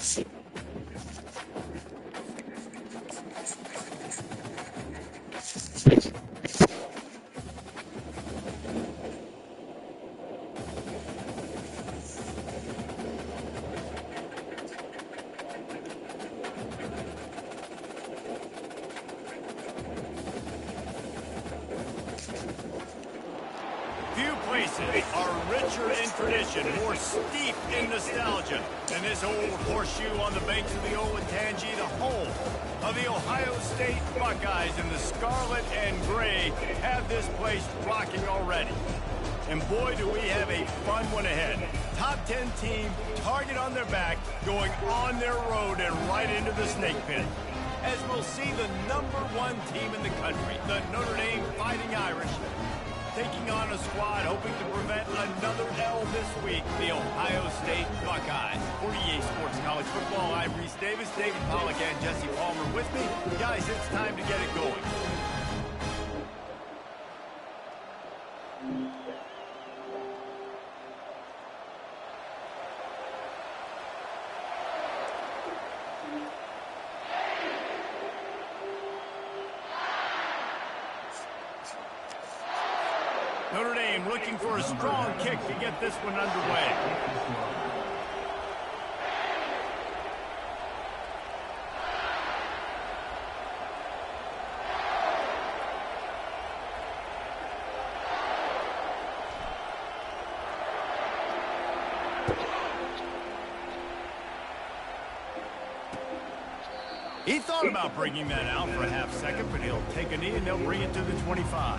Few places are richer in tradition, more steep in nostalgia than this old horseshoe on the banks of the Olentangy, the home of the Ohio State Buckeyes. And the scarlet and gray have this place rocking already. And boy, do we have a fun one ahead. Top 10 team, target on their back, going on their road and right into the snake pit. As we'll see the #1 team in the country, the Notre Dame Fighting Irish, taking on a squad hoping to prevent another L this week, the Ohio State Buckeyes. For EA Sports College Football, I'm Reese Davis, David Pollack, and Jesse Palmer with me. Guys, it's time to get it going. Notre Dame looking for a strong kick to get this one underway. He thought about bringing that out for a half second, but he'll take a knee and they'll bring it to the 25.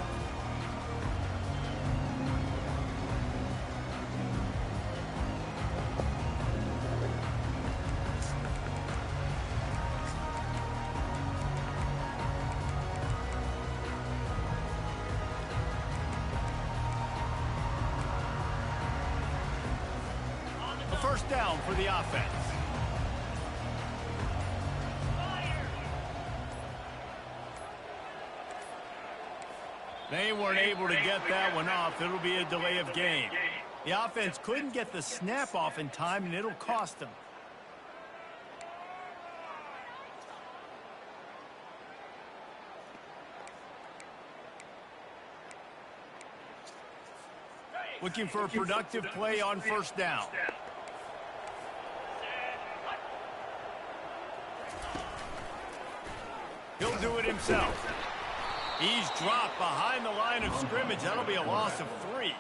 First down for the offense. They weren't able to get that one off. It'll be a delay of game. The offense couldn't get the snap off in time, and it'll cost them. Looking for a productive play on first down. He'll do it himself. He's dropped behind the line of scrimmage. That'll be a loss of 3.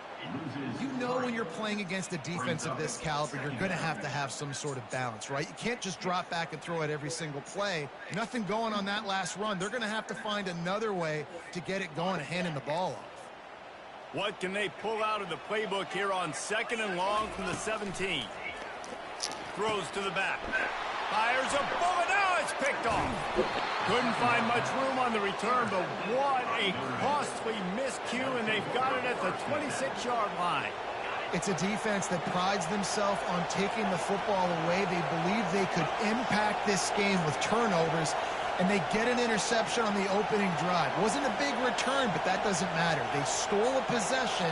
You know when you're playing against a defense of this caliber, you're going to have some sort of balance, right? You can't just drop back and throw it every single play. Nothing going on that last run. They're going to have to find another way to get it going and handing the ball off. What can they pull out of the playbook here on 2nd and long from the 17? Throws to the back. Fires a bullet. Now it's picked off. Couldn't find much room on the return, but what a costly miscue, and they've got it at the 26-yard line. It's a defense that prides themselves on taking the football away. They believe they could impact this game with turnovers, and they get an interception on the opening drive. Wasn't a big return, but that doesn't matter. They stole a possession,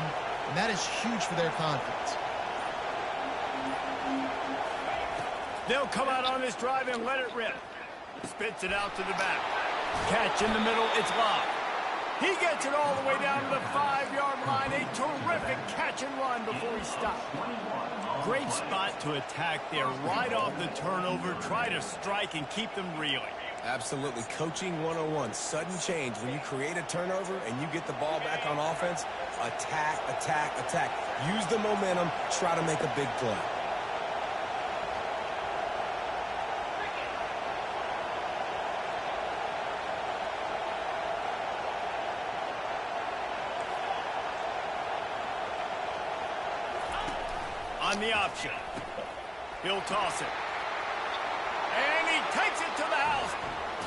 and that is huge for their confidence. They'll come out on this drive and let it rip. Spits it out to the back. Catch in the middle. It's locked. He gets it all the way down to the 5-yard line. A terrific catch and run before he stopped. Great spot to attack there right off the turnover. Try to strike and keep them reeling. Absolutely. Coaching 101. Sudden change. When you create a turnover and you get the ball back on offense, attack, attack, attack. Use the momentum. Try to make a big play. On the option. He'll toss it. And he takes it to the house.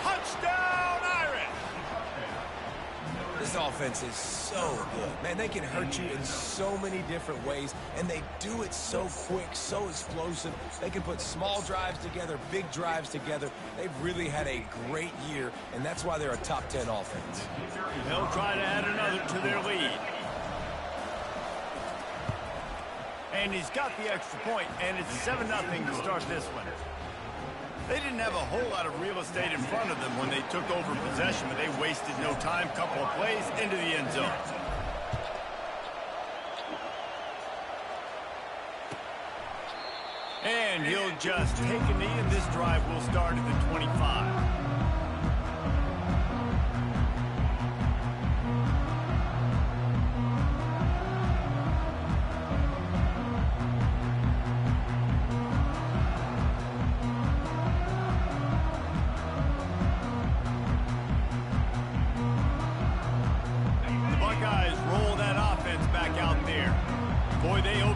Touchdown, Irish! This offense is so good. Man, they can hurt you in so many different ways, and they do it so quick, so explosive. They can put small drives together, big drives together. They've really had a great year, and that's why they're a top 10 offense. They'll try to add another to their lead. And he's got the extra point, and it's 7-0 to start this one. They didn't have a whole lot of real estate in front of them when they took over possession, but they wasted no time. Couple of plays into the end zone. And he'll just take a knee, and this drive will start at the 25.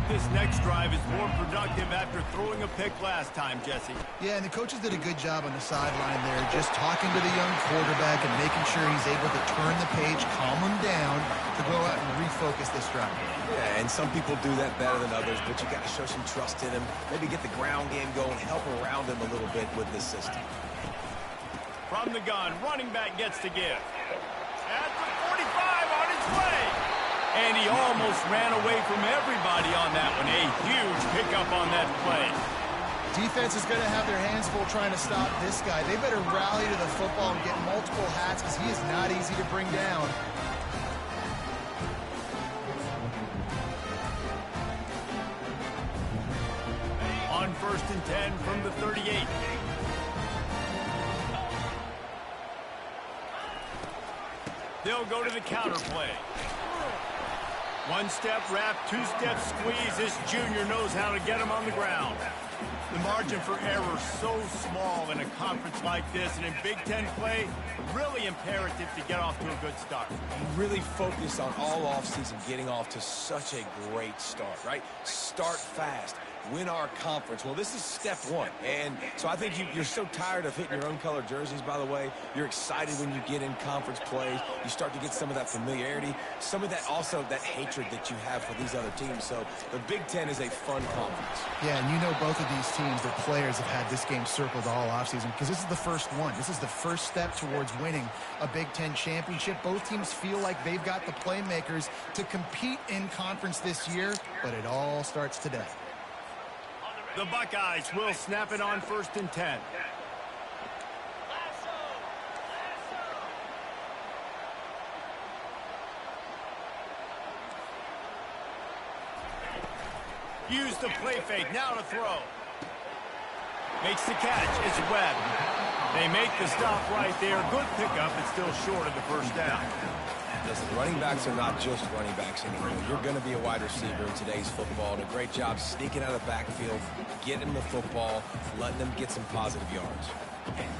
This next drive is more productive after throwing a pick last time, Jesse. Yeah, and the coaches did a good job on the sideline there, just talking to the young quarterback and making sure he's able to turn the page, calm him down to go out and refocus this drive. Yeah, and some people do that better than others, but you got to show some trust in him. Maybe get the ground game going, help around him a little bit with this system. From the gun, running back gets to give. At the 45 on its way. And he almost ran away from everybody on that one. A huge pickup on that play. Defense is going to have their hands full trying to stop this guy. They better rally to the football and get multiple hats because he is not easy to bring down. On 1st and 10 from the 38. They'll go to the counter play. One-step wrap, two-step squeeze. This junior knows how to get him on the ground. The margin for error so small in a conference like this, and in Big Ten play, really imperative to get off to a good start. Really focus on all offseason getting off to such a great start, right? Start fast. Win our conference. Well, this is step one. And so I think you're so tired of hitting your own color jerseys, by the way. You're excited when you get in conference play. You start to get some of that familiarity, some of that also that hatred that you have for these other teams. So the Big Ten is a fun conference. Yeah, and you know both of these teams, their players have had this game circled all offseason because this is the first one. This is the first step towards winning a Big Ten championship. Both teams feel like they've got the playmakers to compete in conference this year, but it all starts today. The Buckeyes will snap it on 1st and 10. Use the play fake, now to throw. Makes the catch, it's Webb. They make the stop right there. Good pickup, it's still short of the first down. Listen, running backs are not just running backs anymore. You're going to be a wide receiver in today's football. And a great job sneaking out of the backfield, getting the football, letting them get some positive yards.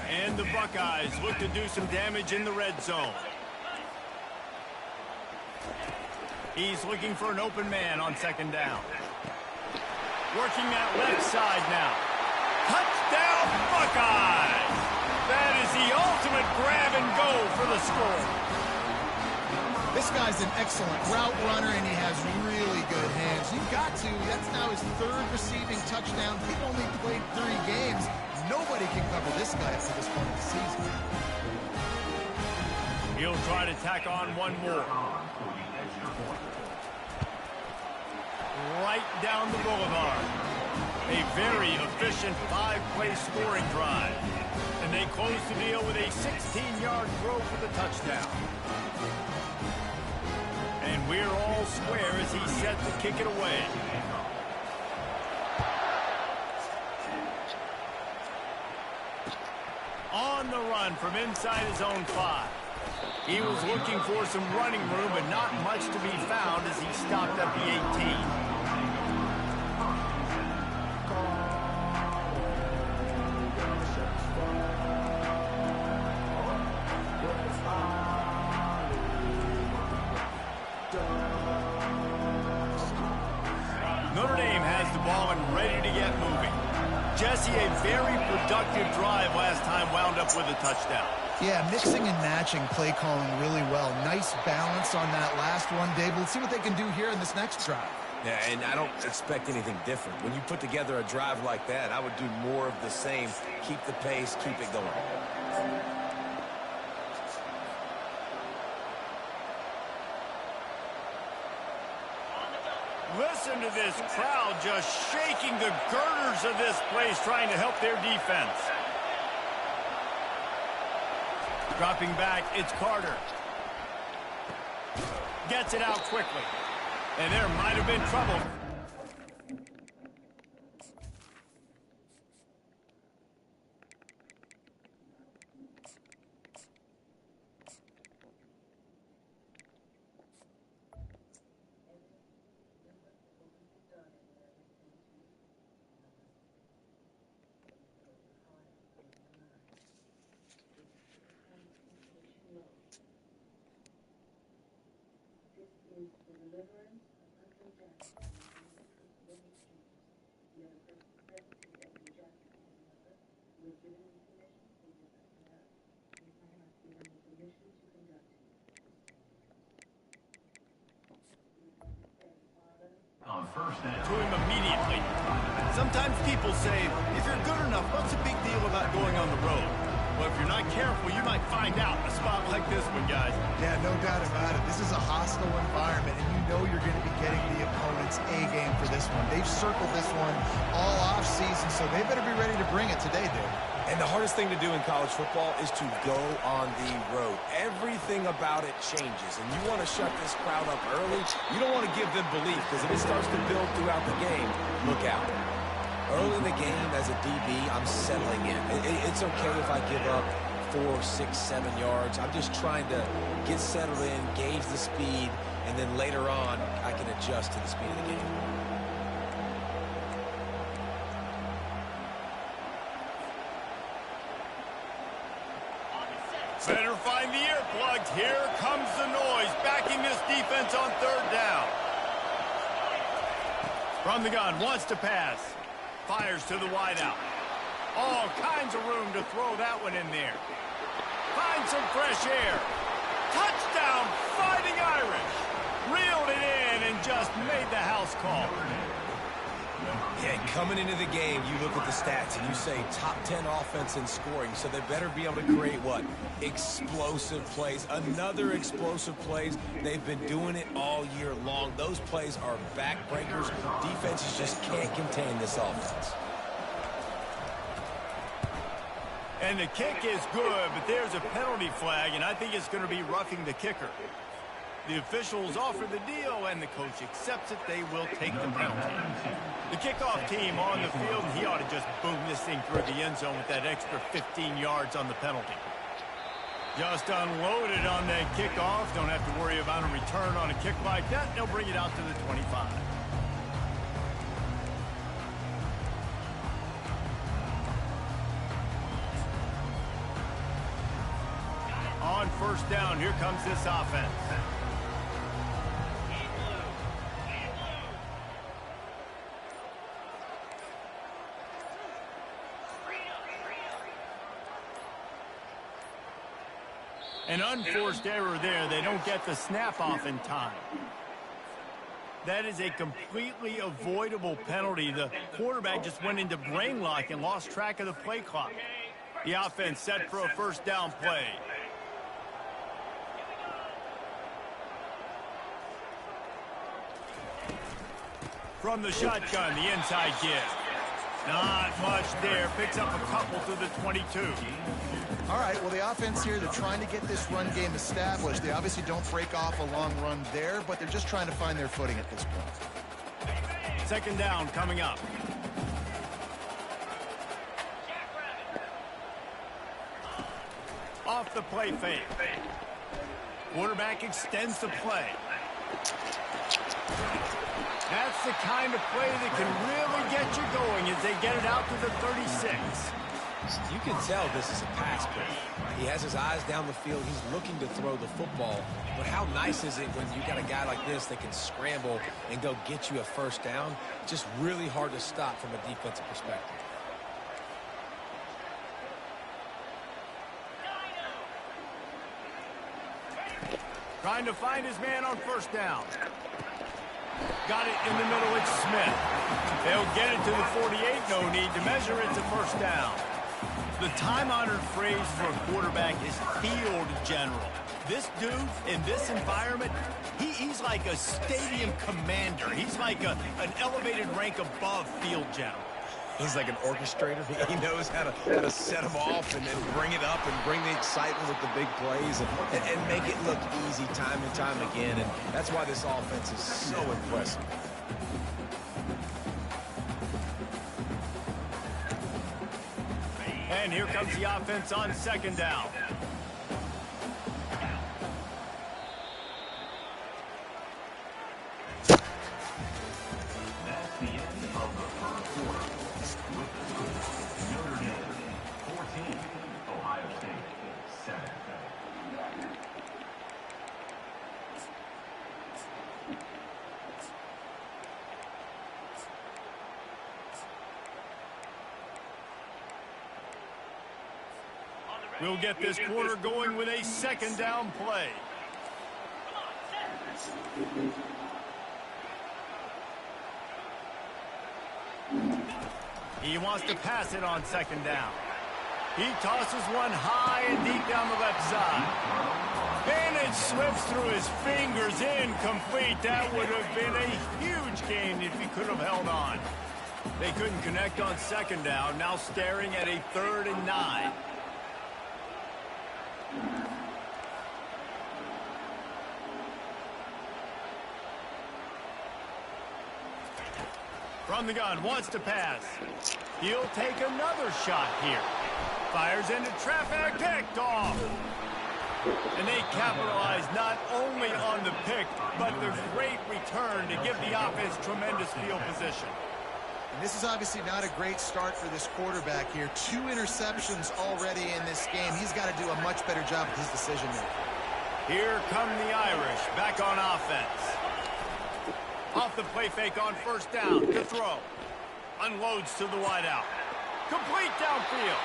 And the Buckeyes look to do some damage in the red zone. He's looking for an open man on 2nd down. Working that left side now. Touchdown, Buckeyes! That is the ultimate grab and go for the score. This guy's an excellent route runner, and he has really good hands. You've got to. That's now his 3rd receiving touchdown. He only played 3 games. Nobody can cover this guy up to this point of the season. He'll try to tack on one more. Right down the boulevard. A very efficient 5-play scoring drive. And they close the deal with a 16-yard throw for the touchdown. And we're all square as he's set to kick it away. On the run from inside his own 5. He was looking for some running room, but not much to be found as he stopped at the 18. Notre Dame has the ball and ready to get moving. Jesse, a very productive drive last time wound up with a touchdown. Yeah, mixing and matching play calling really well. Nice balance on that last one, Dave. Let's see what they can do here in this next drive. Yeah, and I don't expect anything different. When you put together a drive like that, I would do more of the same. Keep the pace, keep it going. Listen to this crowd just shaking the girders of this place, trying to help their defense. Dropping back, it's Carter. Gets it out quickly. And there might have been trouble. To him immediately. Sometimes people say, if you're good enough, what's the big deal about going on the road? Well, if you're not careful, you might find out in a spot like this one, guys. Yeah, no doubt about it. This is a hostile environment, and you know you're going to be getting the opponent's A game for this one. They've circled this one all off-season, so they better be ready to bring it today, Dave. And the hardest thing to do in college football is to go on the road. Everything about it changes, and you want to shut this crowd up early. You don't want to give them belief, because if it starts to build throughout the game, look out. Early in the game, as a DB, I'm settling in. It's okay if I give up 4, 6, 7 yards. I'm just trying to get settled in, gauge the speed, and then later on, I can adjust to the speed of the game. Better find the earplugs. Here comes the noise, backing this defense on third down. From the gun, wants to pass. Fires to the wideout. All kinds of room to throw that one in there. Finds some fresh air. Touchdown, Fighting Irish. Reeled it in and just made the house call. Yeah, coming into the game, you look at the stats and you say top 10 offense in scoring, so they better be able to create what? Explosive plays. Another explosive plays. They've been doing it all year long. Those plays are backbreakers. Defenses just can't contain this offense. And the kick is good, but there's a penalty flag, and I think it's going to be roughing the kicker. The officials offer the deal, and the coach accepts it. They will take the penalty. The kickoff team on the field, and he ought to just boom this thing through the end zone with that extra 15 yards on the penalty. Just unloaded on that kickoff. Don't have to worry about a return on a kick like that. They'll bring it out to the 25. On first down, here comes this offense. An unforced error there. They don't get the snap off in time. That is a completely avoidable penalty. The quarterback just went into brain lock and lost track of the play clock. The offense set for a first down play. From the shotgun, the inside give. Not much there. Picks up a couple to the 22. All right, well, the offense here, they're trying to get this run game established. They obviously don't break off a long run there, but they're just trying to find their footing at this point. Second down coming up. Off the play fake. Quarterback extends the play. That's the kind of play that can really get you going as they get it out to the 36. You can tell this is a pass play. He has his eyes down the field. He's looking to throw the football. But how nice is it when you got a guy like this that can scramble and go get you a first down? Just really hard to stop from a defensive perspective. Trying to find his man on first down. Got it in the middle, it's Smith. They'll get it to the 48, no need to measure, it's a first down. The time-honored phrase for a quarterback is field general. This dude, in this environment, he's like a stadium commander. He's like an elevated rank above field general. He's like an orchestrator. He knows how to set them off and then bring it up and bring the excitement with the big plays and make it look easy time and time again. And that's why this offense is so impressive. And here comes the offense on second down. That's the end of the first quarter. With the score, Notre Dame 14, Ohio State 7. We'll get this quarter going with a second down play. He wants to pass it on second down. He tosses one high and deep down the left side. And it slips through his fingers, incomplete. That would have been a huge gain if he could have held on. They couldn't connect on second down, now staring at a 3rd and 9. From the gun, wants to pass. He'll take another shot here. Fires into traffic, picked off. And they capitalize not only on the pick, but the great return to give the offense tremendous field position. And this is obviously not a great start for this quarterback here. 2 interceptions already in this game. He's got to do a much better job with his decision making. Here come the Irish, back on offense. Off the play fake on first down, to throw. Unloads to the wideout. Complete downfield.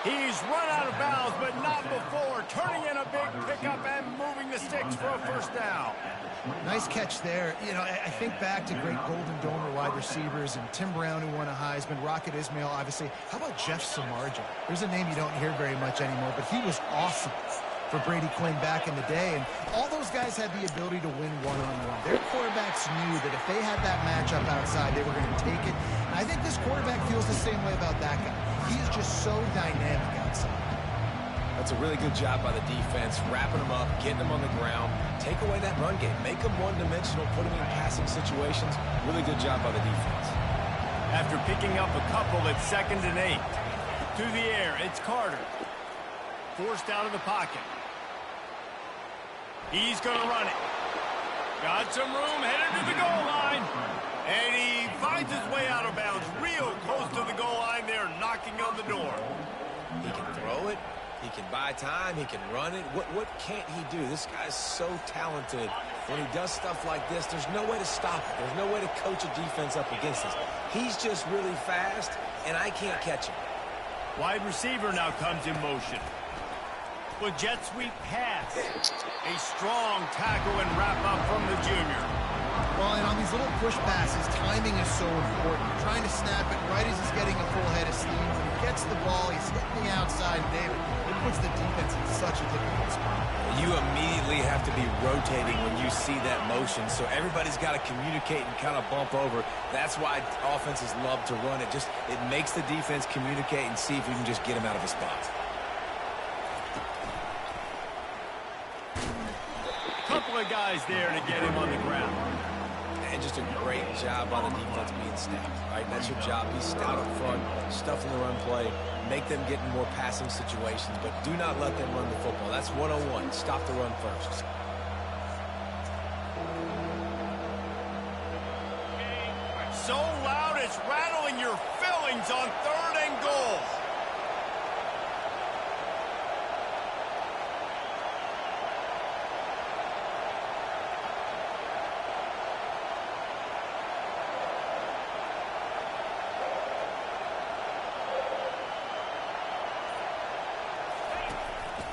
He's run out of bounds, but not before. Turning in a big pickup and moving the sticks for a first down. Nice catch there. You know, I think back to great Golden Domer wide receivers and Tim Brown, who won a Heisman, Rocket Ismail, obviously. How about Jeff Samardzija? There's a name you don't hear very much anymore, but he was awesome for Brady Quinn back in the day, and all those guys had the ability to win one-on-one. Their quarterbacks knew that if they had that matchup outside, they were going to take it. And I think this quarterback feels the same way about that guy. He is just so dynamic outside. That's a really good job by the defense, wrapping them up, getting them on the ground, take away that run game, make them one-dimensional, put them in passing situations. Really good job by the defense. After picking up a couple at 2nd and 8. To the air, it's Carter. Forced out of the pocket. He's going to run it. Got some room, headed to the goal line. And he finds his way out of bounds real close to the goal line there, knocking on the door. He can throw it. He can buy time. He can run it. What can't he do? This guy's so talented. When he does stuff like this, there's no way to stop it. There's no way to coach a defense up against this. He's just really fast, and I can't catch him. Wide receiver now comes in motion. With jet sweep pass. A strong tackle and wrap up from the junior. Well, and on these little push passes, timing is so important. Trying to snap it right as he's getting a full head of steam. When he gets the ball, he's hitting the outside, David. It puts the defense in such a difficult spot. You immediately have to be rotating when you see that motion, so everybody's got to communicate and kind of bump over. That's why offenses love to run it. It makes the defense communicate and see if you can just get him out of a spot. Couple of guys there to get him on the ground. And just a great job by the defense being stout, right? That's your job. Be stout up front, stuff in the run play, make them get in more passing situations, but do not let them run the football. That's 101. Stop the run first. So loud it's rattling your fillings on 3rd and goal.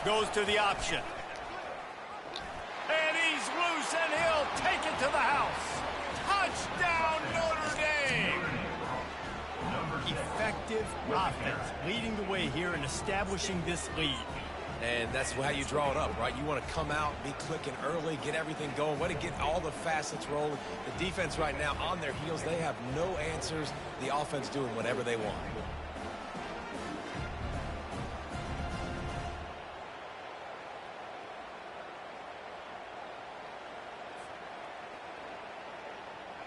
Goes to the option. And he's loose, and he'll take it to the house. Touchdown, Notre Dame! Effective offense, leading the way here and establishing this lead. And that's how you draw it up, right? You want to come out, be clicking early, get everything going, want to get all the facets rolling. The defense right now on their heels, they have no answers. The offense doing whatever they want.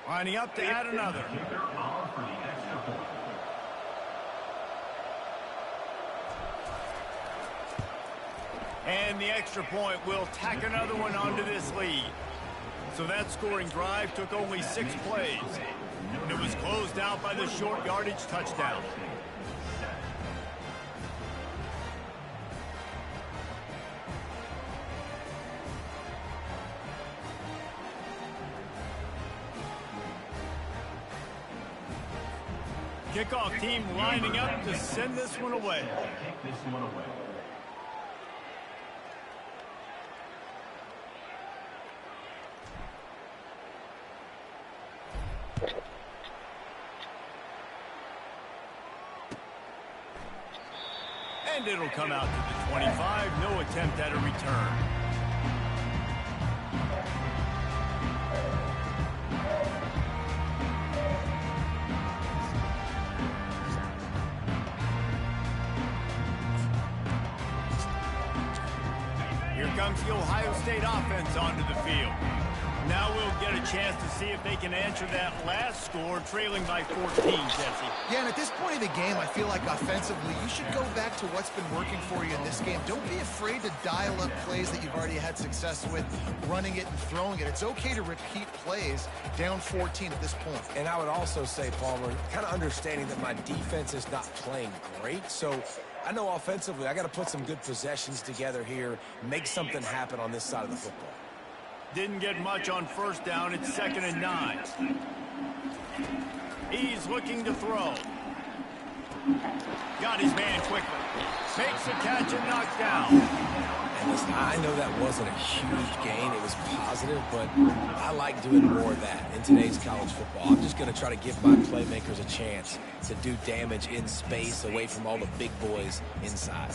Lining up to add another. And the extra point will tack another one onto this lead. So that scoring drive took only 6 plays. It was closed out by the short yardage touchdown. Kickoff team lining up to send this one away. And it'll come out to the 25. No attempt at a return. Here comes the Ohio State offense onto the field. Now we'll get a chance to see if they can answer that last score, trailing by 14, Jesse. Yeah, and at this point of the game, I feel like offensively, you should go back to what's been working for you in this game. Don't be afraid to dial up plays that you've already had success with, running it and throwing it. It's okay to repeat plays down 14 at this point. And I would also say, Palmer, kind of understanding that my defense is not playing great, so I know offensively I got to put some good possessions together here, make something happen on this side of the football. Didn't get much on first down. It's 2nd and 9. He's looking to throw. Got his man quickly. Makes the catch and knocked down. And listen, I know that wasn't a huge gain. It was positive, but I like doing more of that in today's college football. I'm just going to try to give my playmakers a chance to do damage in space away from all the big boys inside.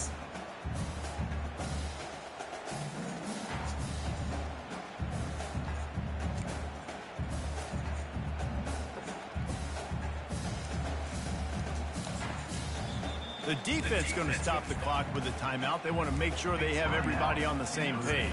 The defense going to stop the clock with a timeout. They want to make sure they have everybody on the same page.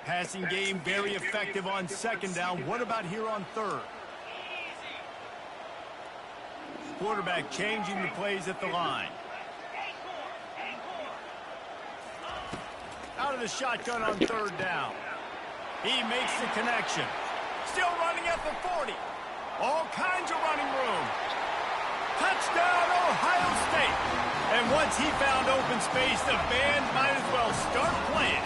Passing game very effective on 2nd down. What about here on 3rd? Quarterback changing the plays at the line. Out of the shotgun on 3rd down. He makes the connection. Still running at the 40. All kinds of running room. Touchdown, Ohio State. And once he found open space, the band might as well start playing.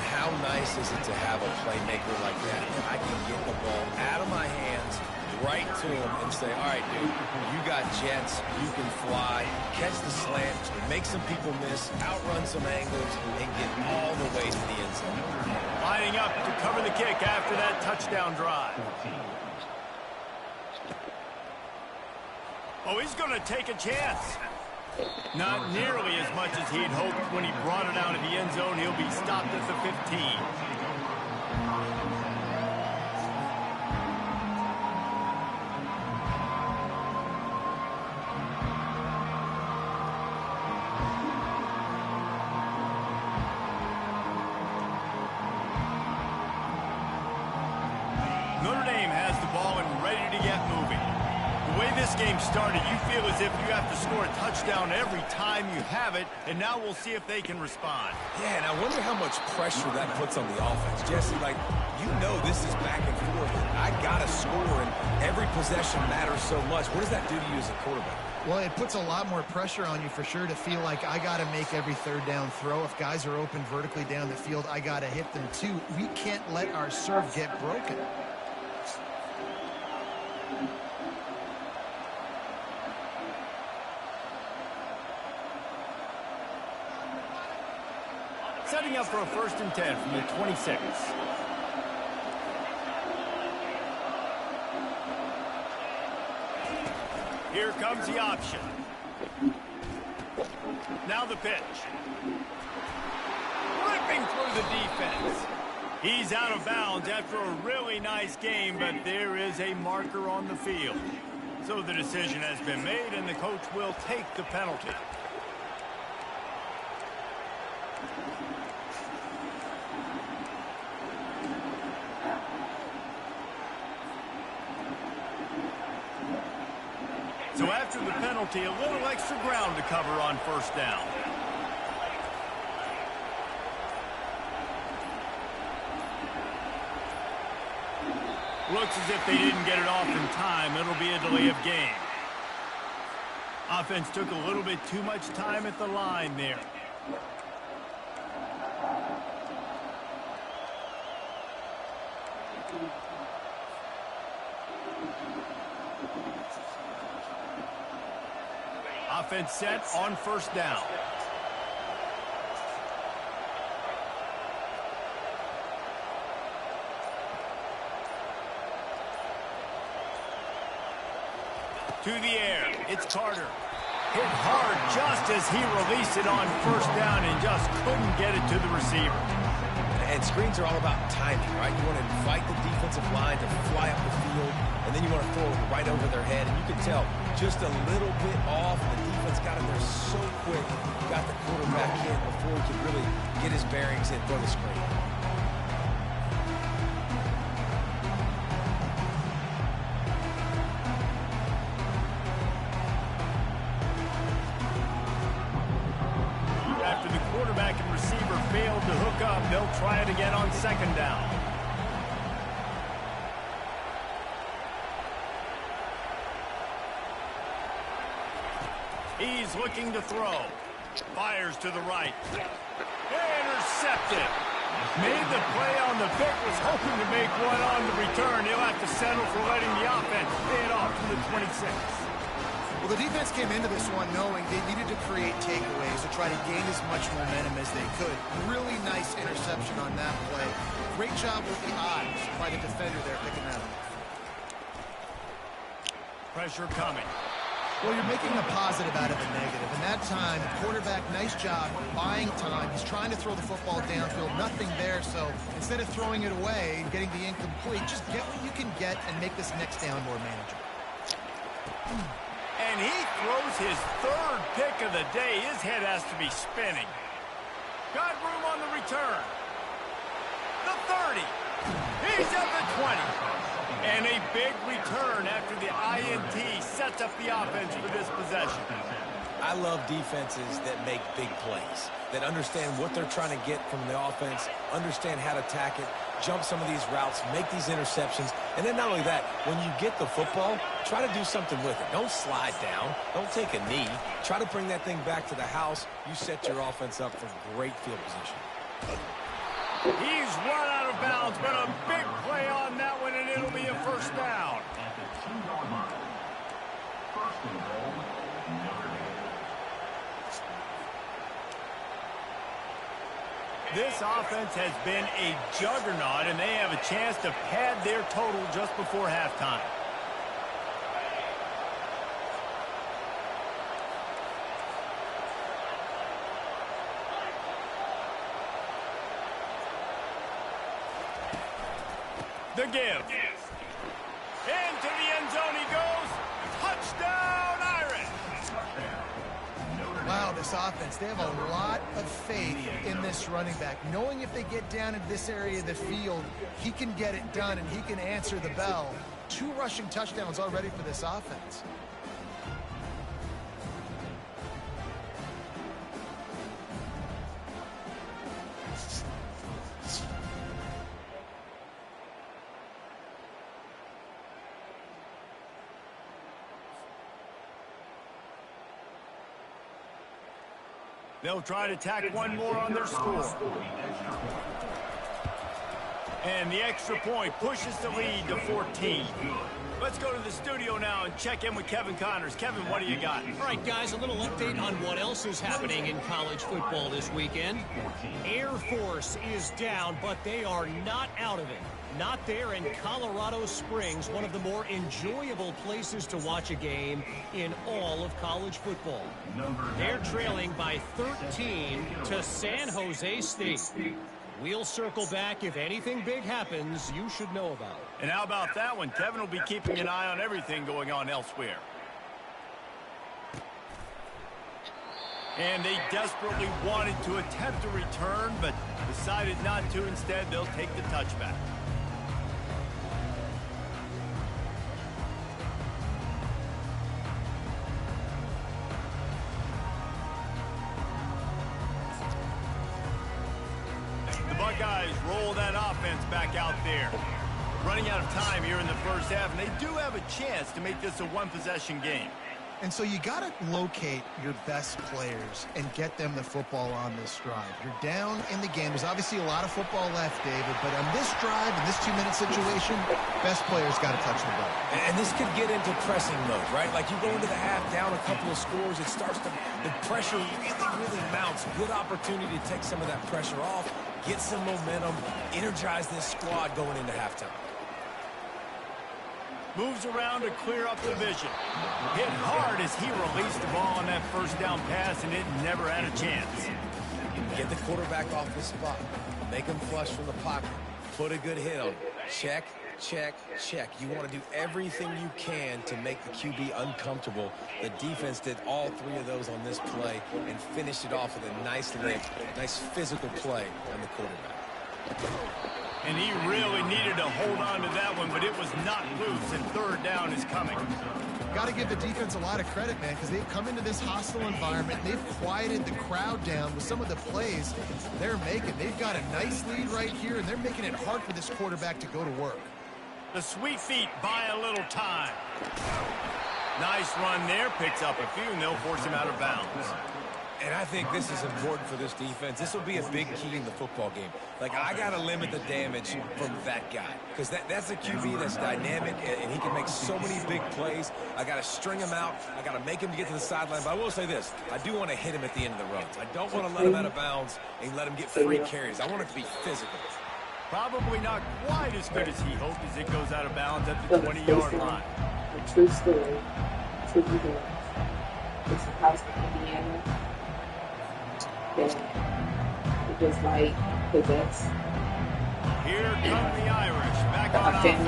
How nice is it to have a playmaker like that I can get the ball out of my hands right to him and say, all right, dude, you got jets, you can fly, catch the slant, make some people miss, outrun some angles, and get all the way to the end zone. Lining up to cover the kick after that touchdown drive. Oh, he's going to take a chance. Not nearly as much as he'd hoped when he brought it out of the end zone. He'll be stopped at the 15. Notre Dame has the ball and ready to get moving. The way this game started, you feel as if you have to score a touchdown every time you have it, and now we'll see if they can respond. Yeah, and I wonder how much pressure that puts on the offense. Jesse, like, you know this is back and forth. I got to score, and every possession matters so much. What does that do to you as a quarterback? Well, it puts a lot more pressure on you for sure to feel like I got to make every 3rd down throw. If guys are open vertically down the field, I got to hit them too. We can't let our serve get broken. up for a 1st and 10 from the 26. Here comes the option. Now the pitch. Ripping through the defense. He's out of bounds after a really nice game, but there is a marker on the field. So the decision has been made, and the coach will take the penalty. So after the penalty, a little extra ground to cover on 1st down. Looks as if they didn't get it off in time. It'll be a delay of game. Offense took a little bit too much time at the line there. Offense set on 1st down. To the air, it's Carter. Hit hard just as he released it on 1st down and just couldn't get it to the receiver. And screens are all about timing, right? You want to invite the defensive line to fly up the field, and then you want to throw it right over their head. And you can tell just a little bit off. The defense got in there so quick, got the quarterback in before he could really get his bearings and throw the screen. To hook up, they'll try it again on 2nd down. He's looking to throw. Fires to the right. Intercepted. Made the play on the pick, was hoping to make one on the return. He'll have to settle for letting the offense pay it off to the 26. Well, the defense came into this one knowing they needed to create takeaways to try to gain as much momentum as they could. Really nice interception on that play. Great job with the eyes by the defender there picking that up. Pressure coming. Well, you're making a positive out of a negative. And that time, quarterback, nice job buying time. He's trying to throw the football downfield. Nothing there, so instead of throwing it away and getting the incomplete, just get what you can get and make this next down more manageable. And he throws his 3rd pick of the day. His head has to be spinning. Got room on the return. The 30. He's at the 20. And a big return after the INT sets up the offense for this possession. I love defenses that make big plays, that understand what they're trying to get from the offense, understand how to attack it, jump some of these routes, make these interceptions, and then not only that, when you get the football, try to do something with it. Don't slide down. Don't take a knee. Try to bring that thing back to the house. You set your offense up for great field position. He's run out of bounds, but a big play on that one, and it'll be a 1st down. At the 2-yard line. 1st and goal, Notre Dame. This offense has been a juggernaut, and they have a chance to pad their total just before halftime. The give. Into the end zone he goes. Touchdown, Irish. Wow, this offense, they have a lot of faith in this running back. Knowing if they get down into this area of the field, he can get it done and he can answer the bell. 2 rushing touchdowns already for this offense. They'll try to tack one more on their score. And the extra point pushes the lead to 14. Let's go to the studio now and check in with Kevin Connors. Kevin, what do you got? All right, guys, a little update on what else is happening in college football this weekend. Air Force is down, but they are not out of it. Not there in Colorado Springs, one of the more enjoyable places to watch a game in all of college football. They're trailing by 13 to San Jose State. We'll circle back. If anything big happens, you should know about it. And how about that one? Kevin will be keeping an eye on everything going on elsewhere. And they desperately wanted to attempt a return, but decided not to. Instead, they'll take the touchback. Buckeyes roll that offense back out there. Running out of time here in the first half, and they do have a chance to make this a one-possession game. And so you got to locate your best players and get them the football on this drive. You're down in the game. There's obviously a lot of football left, David, but on this drive, in this 2-minute situation, best players got to touch the ball. And this could get into pressing mode, right? Like you go into the half down a couple of scores, it starts to, the pressure really mounts. Good opportunity to take some of that pressure off, get some momentum, energize this squad going into halftime. Moves around to clear up the vision. Hit hard as he released the ball on that first down pass, and it never had a chance. Get the quarterback off the spot. Make him flush from the pocket. Put a good hit on him. Check, check, check. You want to do everything you can to make the QB uncomfortable. The defense did all three of those on this play and finished it off with a nice lick, nice physical play on the quarterback. And he really needed to hold on to that one, but it was not loose, and third down is coming. Got to give the defense a lot of credit, man, because they've come into this hostile environment. They've quieted the crowd down with some of the plays they're making. They've got a nice lead right here, and they're making it hard for this quarterback to go to work. The sweet feet buy a little time. Nice run there, picks up a few, and they'll force him out of bounds. And I think this is important for this defense. This will be a big key in the football game. Like, I got to limit the damage from that guy. Because that's a QB that's dynamic, and he can make so many big plays. I got to string him out. I got to make him get to the sideline. But I will say this. I do want to hit him at the end of the runs. I don't want to let him out of bounds and let him get free carries. I want it to be physical. Probably not quite as good as he hoped as it goes out of bounds at the 20-yard line. A true story. True event. It's a house in Indiana. It was like possessed. Here come the Irish back on offense.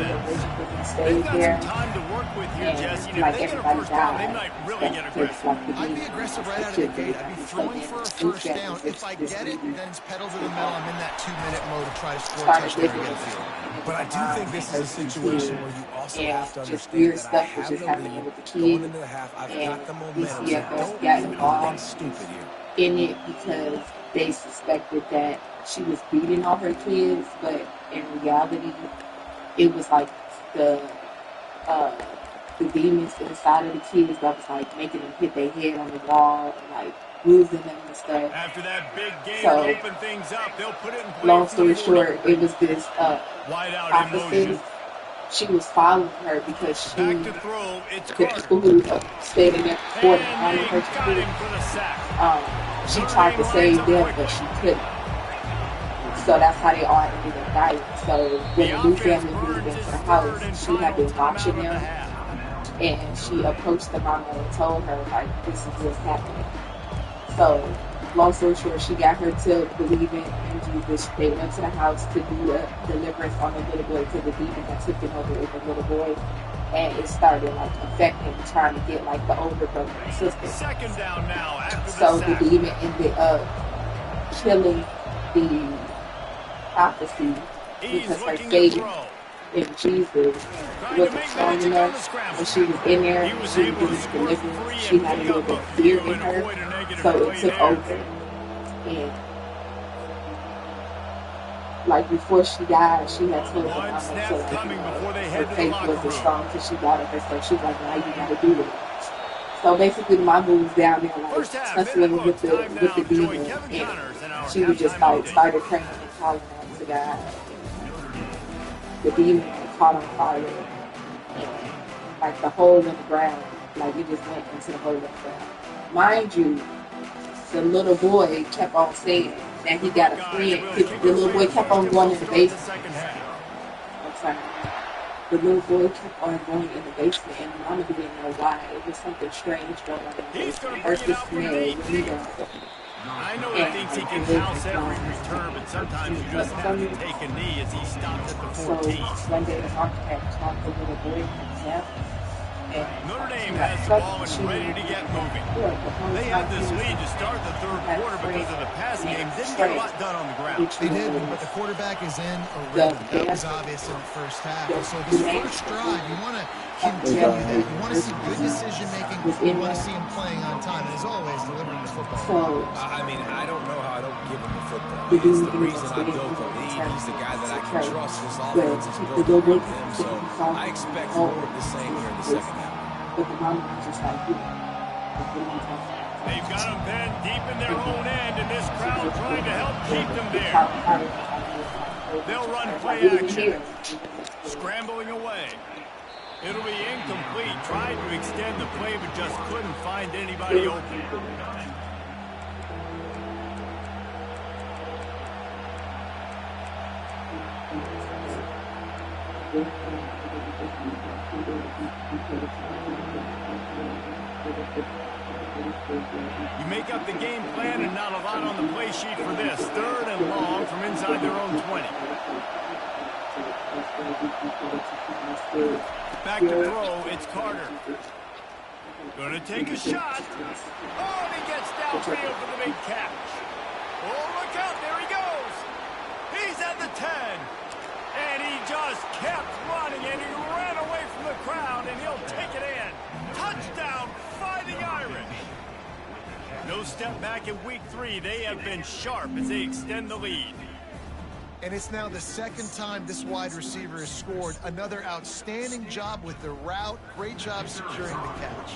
They've got some time to work with here, Jesse. And if they get a first down, they might really get aggressive. I'd be aggressive right out of the gate. I'd be throwing for a first down. If I get it, then it's pedal to the metal. I'm in that 2-minute mode to try to score a touchdown and get a field. But I do think this is a situation where you also have to just understand weird that stuff I have was just the happening lead with the going kids. into the half. I've And got the momentum. So DCFS don't got do anything involved stupid here. in it because they suspected that she was beating all her kids, but in reality, it was like the demons inside of the kids that was like making them hit their head on the wall and like losing them and stuff. After that big game So, to open things up, they'll put it in play. Long story short, it was this wide out in motion. opposite. She was following her because she, Back to throw, it's the Carter. people who stayed in there before the And they her got to him for the sack. she tried to save them, but she couldn't. So that's how they all ended up dying. So when the new family moved into the house, she had been watching them, and she approached the mama and told her, like, this is what's happening. So, long story short, she got her to believe in Jesus. They went to the house to do a deliverance on the little boy, to the demon that took him over with the little boy. And it started, like, affecting, trying to get, like, the older brother and sister. Second down now after So the the sack. demon ended up killing the prophecy because her faith in Jesus wasn't strong enough. When she was in there, He was she able to was squirt delivering. free She and had a pick little up bit a of fear few in and avoid a her, negative so play it took there. over. And like before she died, she had told her One mama snap to like, coming before they her head to the faith locker wasn't room. strong until she died of herself. She was like, now you gotta do it. So basically, the mama was down there like First half, tussling minute with looks. Time the now to join demon, Kevin and Connors in our she was just halftime like update. started praying and calling out to God. the beam caught on fire, and like the hole in the ground, like it just went into the hole in the ground. Mind you, the little boy kept on saying that he got a friend. The little boy kept on going in the basement. I'm sorry. The little boy kept on going in the basement, and Mama didn't know why. It was something strange going on in the basement. First the smell, really don't. I know he thinks he can house every return, but sometimes you just have to take a knee as he stops at the 14. So one day the doctor had talked the little boy himself. Notre Dame has the ball and ready to get moving. They had this lead to start the third quarter because of the passing game. Didn't get a lot done on the ground. They did, but the quarterback is in a rhythm. That was obvious in the first half. And so this first drive, you want to continue that. You want to see good decision-making. You want to see him playing on time. And as always, delivering the football. I mean, I don't know how I don't give him the football. It's the reason I built the lead. He's the guy that I can trust. This offense is built around him. So I expect more of the same here in the second half. But the mom was just like, they've got them then deep in their own end, and this crowd trying to help keep them there. They'll run play action. Scrambling away. It'll be incomplete. Tried to extend the play, but just couldn't find anybody open. You make up the game plan and not a lot on the play sheet for this. Third and long from inside their own 20. Back to throw, it's Carter. Gonna take a shot. Oh, and he gets downfield for the big catch. Oh, look out, there he goes. He's at the 10. And he just kept running, and he ran away from the crowd, and he'll take it in. Touchdown, Fighting Irish. No step back in week 3. They have been sharp as they extend the lead. And it's now the second time this wide receiver has scored. Another outstanding job with the route. Great job securing the catch.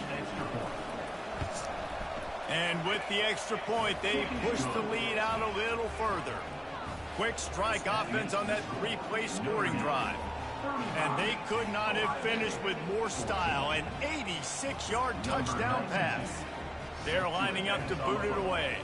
And with the extra point, they push the lead out a little further. Quick strike offense on that 3-play scoring drive. And they could not have finished with more style. An 86-yard touchdown pass. They're lining up to boot it away.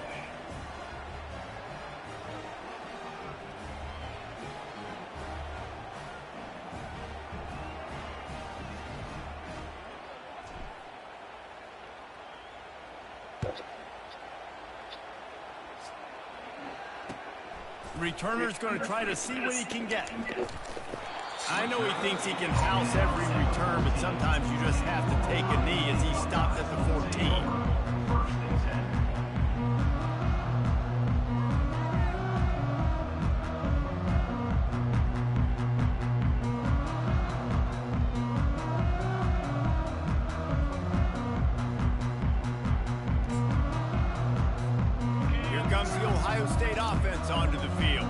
Returner's going to try to see what he can get. I know he thinks he can house every return, but sometimes you just have to take a knee as he stopped at the 14. Comes the Ohio State offense onto the field.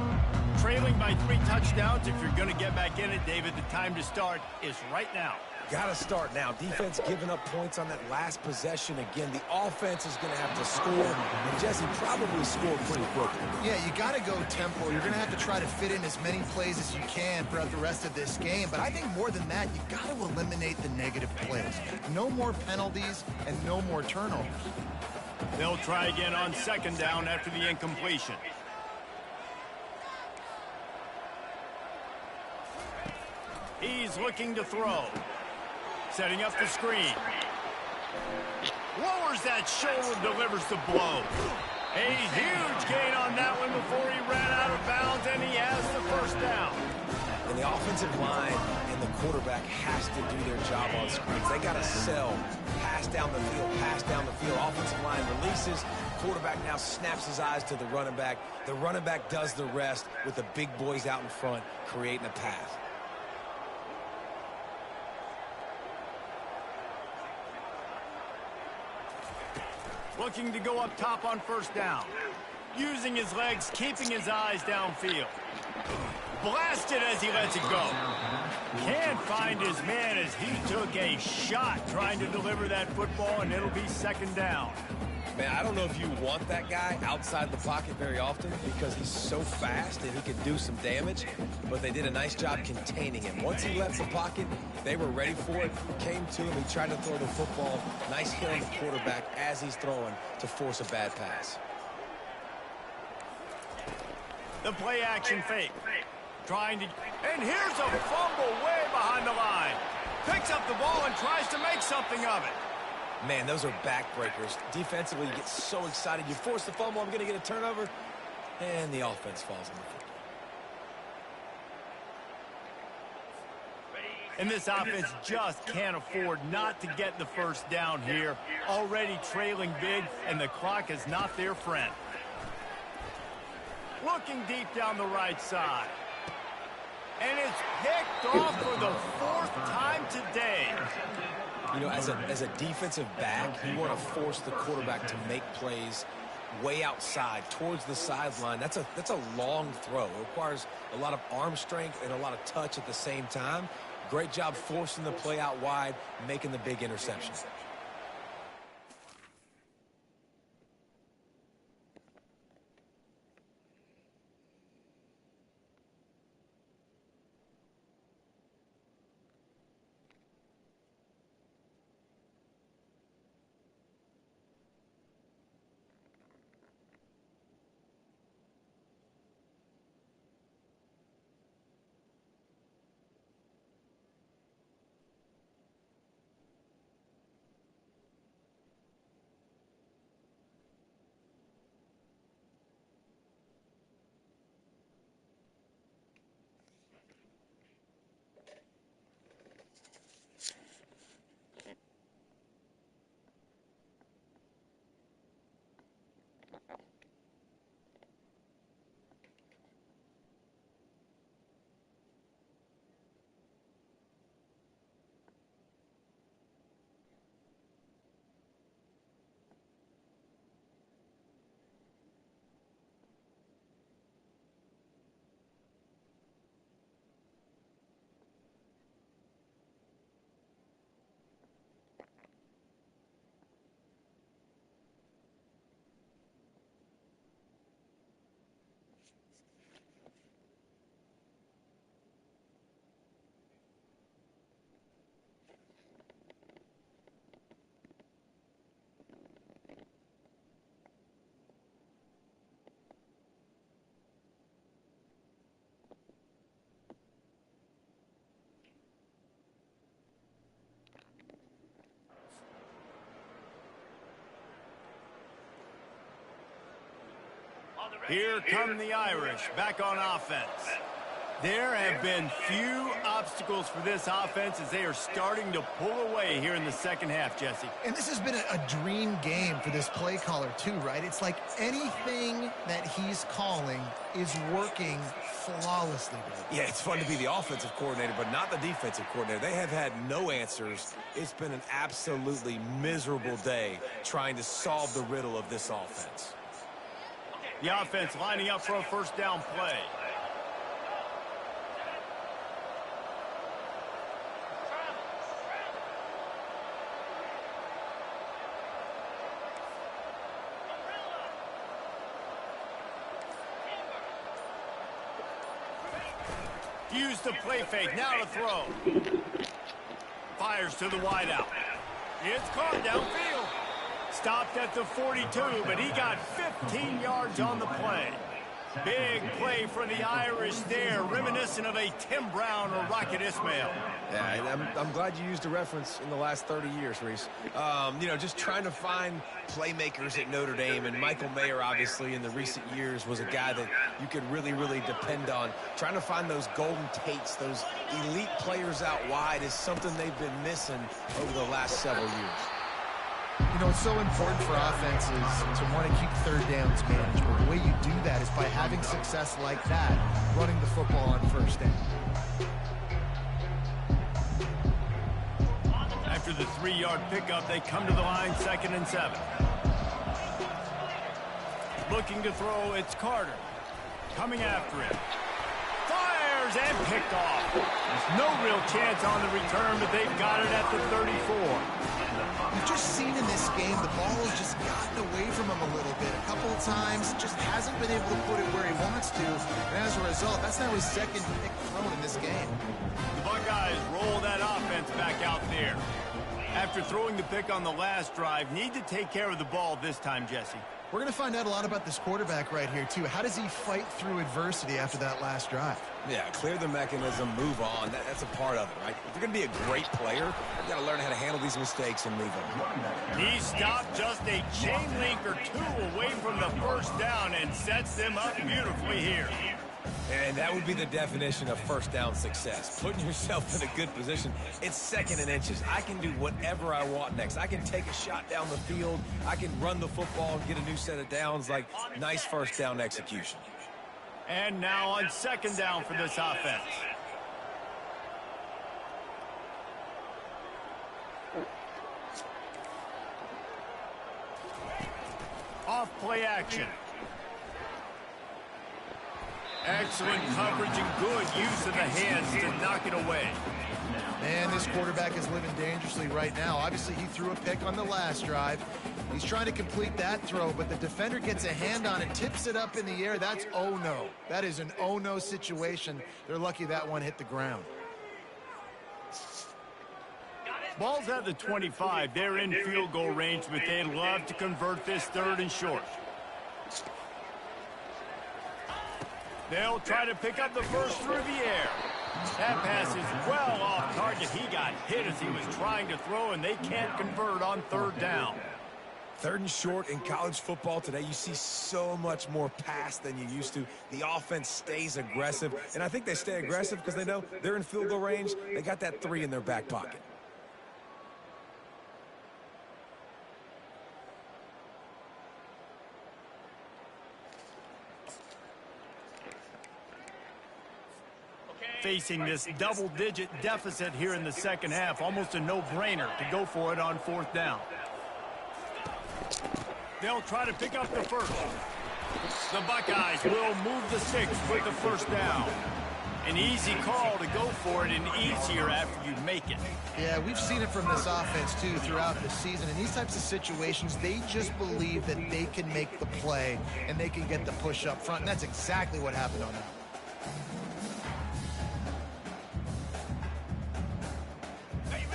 Trailing by 3 touchdowns. If you're going to get back in it, David, the time to start is right now. Got to start now. Defense giving up points on that last possession. Again, the offense is going to have to score. And Jesse probably scored pretty quickly. Yeah, you got to go tempo. You're going to have to try to fit in as many plays as you can throughout the rest of this game. But I think more than that, you got to eliminate the negative plays. No more penalties and no more turnovers. They'll try again on second down after the incompletion. He's looking to throw. Setting up the screen. Lowers that shoulder, delivers the blow. A huge gain on that one before he ran out of bounds, and he has the first down. And the offensive line and the quarterback has to do their job on screens. They got to sell. Pass down the field, pass down the field. Offensive line releases. Quarterback now snaps his eyes to the running back. The running back does the rest with the big boys out in front, creating a pass. Looking to go up top on first down. Using his legs, keeping his eyes downfield. Blasted as he lets it go. Can't find his man as he took a shot trying to deliver that football, and it'll be second down. Man, I don't know if you want that guy outside the pocket very often because he's so fast and he can do some damage, but they did a nice job containing him. Once he left the pocket, they were ready for it, came to him, he tried to throw the football. Nice hit on the quarterback as he's throwing to force a bad pass. The play action fake. Trying to, and here's a fumble way behind the line. Picks up the ball and tries to make something of it. Man, those are backbreakers. Defensively, you get so excited. You force the fumble, I'm going to get a turnover, and the offense falls on the football. And this offense just can't afford not to get the first down here. Already trailing big, and the clock is not their friend. Looking deep down the right side. And it's picked off for the 4th time today. You know, as a defensive back, you want to force the quarterback to make plays way outside, towards the sideline. That's a long throw. It requires a lot of arm strength and a lot of touch at the same time. Great job forcing the play out wide, making the big interception. Here come the Irish back on offense. There have been few obstacles for this offense as they are starting to pull away here in the second half, Jesse. And this has been a dream game for this play caller too, right? It's like anything that he's calling is working flawlessly. Yeah, it's fun to be the offensive coordinator, but not the defensive coordinator. They have had no answers. It's been an absolutely miserable day trying to solve the riddle of this offense. The offense lining up for a first down play. Use the play fake, now to throw. Fires to the wideout. It's caught downfield. Stopped at the 42, but he got 15 yards on the play. Big play for the Irish there, reminiscent of a Tim Brown or Rocket Ismail. Yeah, I'm glad you used a reference in the last 30 years, Reese. You know, just trying to find playmakers at Notre Dame, and Michael Mayer, obviously, in the recent years, was a guy that you could really, really depend on. Trying to find those golden Tates, those elite players out wide is something they've been missing over the last several years. You know, it's so important for offenses to want to keep third downs manageable. The way you do that is by having success like that, running the football on first down. After the 3-yard pickup, they come to the line, 2nd and 7. Looking to throw, it's Carter. Coming after him. Fires fires and picked off. No real chance on the return, but they've got it at the 34. We've just seen in this game the ball has just gotten away from him a little bit. A couple of times, just hasn't been able to put it where he wants to. And as a result, that's now his second pick thrown in this game. The Buckeyes roll that offense back out there. After throwing the pick on the last drive, need to take care of the ball this time, Jesse. We're going to find out a lot about this quarterback right here, too. How does he fight through adversity after that last drive? Yeah, clear the mechanism, move on. That's a part of it, right? If you're going to be a great player, you've got to learn how to handle these mistakes and move on. He stopped just a chain link or two away from the first down and sets them up beautifully here. And that would be the definition of first down success. Putting yourself in a good position. It's second and inches. I can do whatever I want next. I can take a shot down the field. I can run the football and get a new set of downs. Like, nice first down execution. And now on second down for this offense. Off play action. Excellent coverage and good use of the hands to knock it away. Man, this quarterback is living dangerously right now. Obviously, he threw a pick on the last drive. He's trying to complete that throw, but the defender gets a hand on it, tips it up in the air. That's oh-no. That is an oh-no situation. They're lucky that one hit the ground. Ball's at the 25. They're in field goal range, but they'd love to convert this third and short. They'll try to pick up the first through the air. That pass is well off target. He got hit as he was trying to throw, and they can't convert on third down. Third and short in college football today, you see so much more pass than you used to. The offense stays aggressive, and I think they stay aggressive because they know they're in field goal range. They got that 3 in their back pocket. Facing this double-digit deficit here in the second half, almost a no-brainer to go for it on fourth down. They'll try to pick up the first. The Buckeyes will move the sticks with the first down. An easy call to go for it, and easier after you make it. Yeah, we've seen it from this offense, too, throughout the season. In these types of situations, they just believe that they can make the play and they can get the push up front, and that's exactly what happened on that.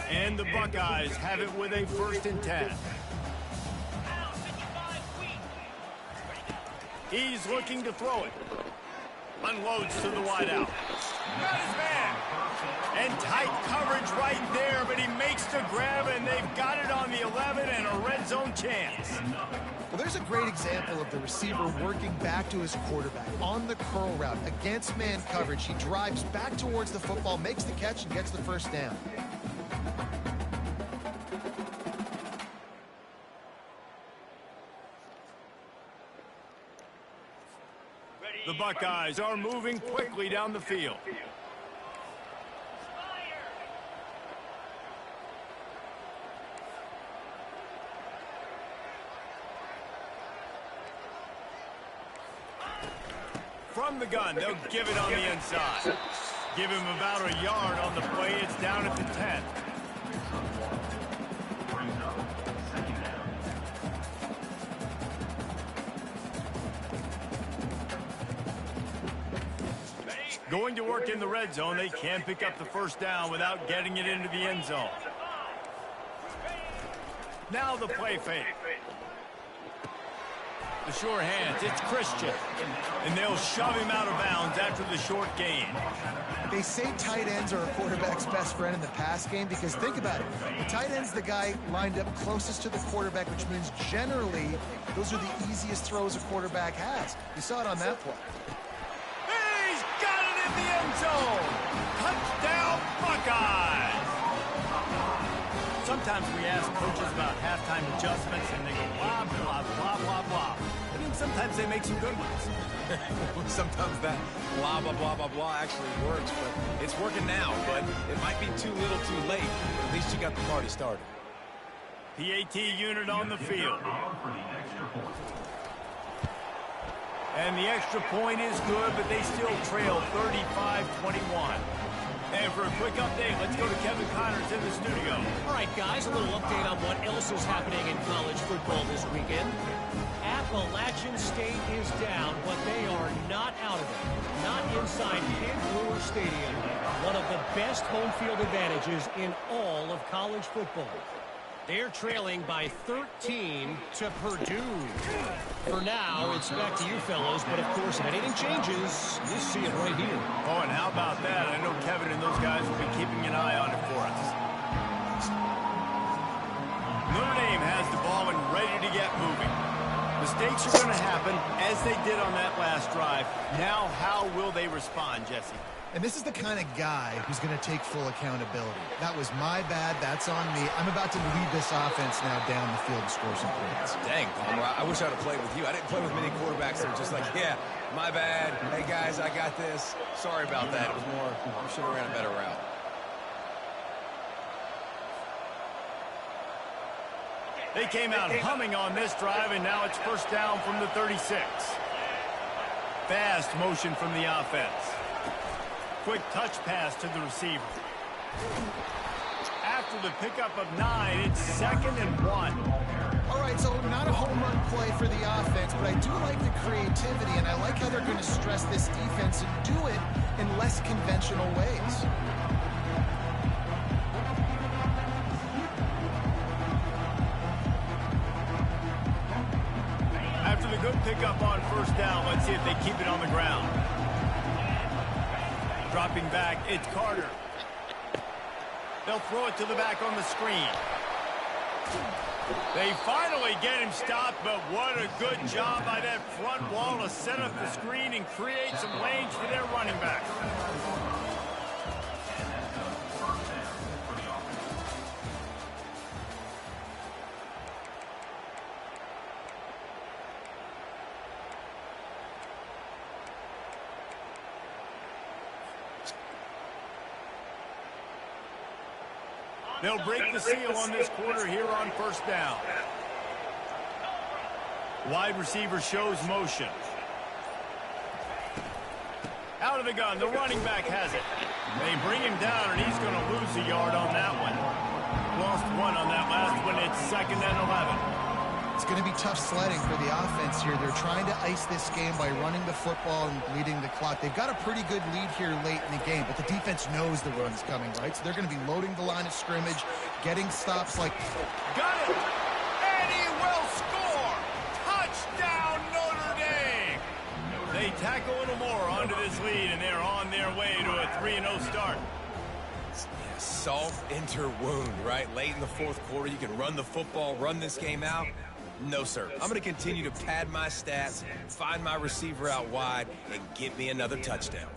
And the Buckeyes have it with a 1st and 10. He's looking to throw it. Unloads to the wideout. Got his man. And tight coverage right there, but he makes the grab, and they've got it on the 11 and a red zone chance. Well, there's a great example of the receiver working back to his quarterback on the curl route against man coverage. He drives back towards the football, makes the catch, and gets the first down. The Buckeyes are moving quickly down the field. From the gun, they'll give it on the inside. Give him about a yard on the play. It's down at the 10. Going to work in the red zone. They can pick up the first down without getting it into the end zone. Now the play fake. The sure hands, it's Christian. And they'll shove him out of bounds after the short gain. They say tight ends are a quarterback's best friend in the pass game because think about it. The tight end's the guy lined up closest to the quarterback, which means generally those are the easiest throws a quarterback has. You saw it on that play. He's got it in the end zone. Touchdown, Buckeyes. Sometimes we ask coaches about halftime adjustments and they go blah, blah, blah, blah, blah. I mean, sometimes they make some good ones. Sometimes that blah, blah, blah, blah, blah actually works, but it's working now. But it might be too little too late. At least you got the party started. PAT unit on the field. And the extra point is good, but they still trail 35-21. And for a quick update, let's go to Kevin Connors in the studio. All right, guys, a little update on what else is happening in college football this weekend. Appalachian State is down, but they are not out of it. Not inside Kid Brewer Stadium, one of the best home field advantages in all of college football. They're trailing by 13 to Purdue. For now, it's back to you fellows, but of course, if anything changes, you'll see it right here. Oh, and how about that? I know Kevin and those guys will be keeping an eye on it for us. Notre Dame has the ball and ready to get moving. Mistakes are going to happen, as they did on that last drive. Now, how will they respond, Jesse? And this is the kind of guy who's going to take full accountability. That was my bad. That's on me. I'm about to lead this offense now down the field and score some points. Dang, Palmer, I wish I'd have played with you. I didn't play with many quarterbacks that are just like, yeah, my bad. Hey, guys, I got this. Sorry about that. It was more, we should have ran a better route. They came out humming on this drive, and now it's first down from the 36. Fast motion from the offense. Quick touch pass to the receiver. After the pickup of 9, it's 2nd and 1. All right, so not a home run play for the offense, but I do like the creativity, and I like how they're going to stress this defense and do it in less conventional ways. After the good pickup on first down, let's see if they keep it on the ground. Dropping back, it's Carter. They'll throw it to the back on the screen. They finally get him stopped, but what a good job by that front wall to set up the screen and create some lanes for their running back. They'll break the seal on this quarter here on first down. Wide receiver shows motion. Out of the gun, the running back has it. They bring him down, and he's going to lose a yard on that one. Lost 1 on that last one. It's 2nd and 11. It's going to be tough sledding for the offense here. They're trying to ice this game by running the football and bleeding the clock. They've got a pretty good lead here late in the game, but the defense knows the run's coming, right? So they're going to be loading the line of scrimmage, getting stops like... Got it! And he will score! Touchdown, Notre Dame! They tack a little more onto this lead, and they're on their way to a 3-0 start. Yeah, salt enter wound, right? Late in the fourth quarter, you can run the football, run this game out. No, sir. I'm going to continue to pad my stats, find my receiver out wide, and get me another touchdown.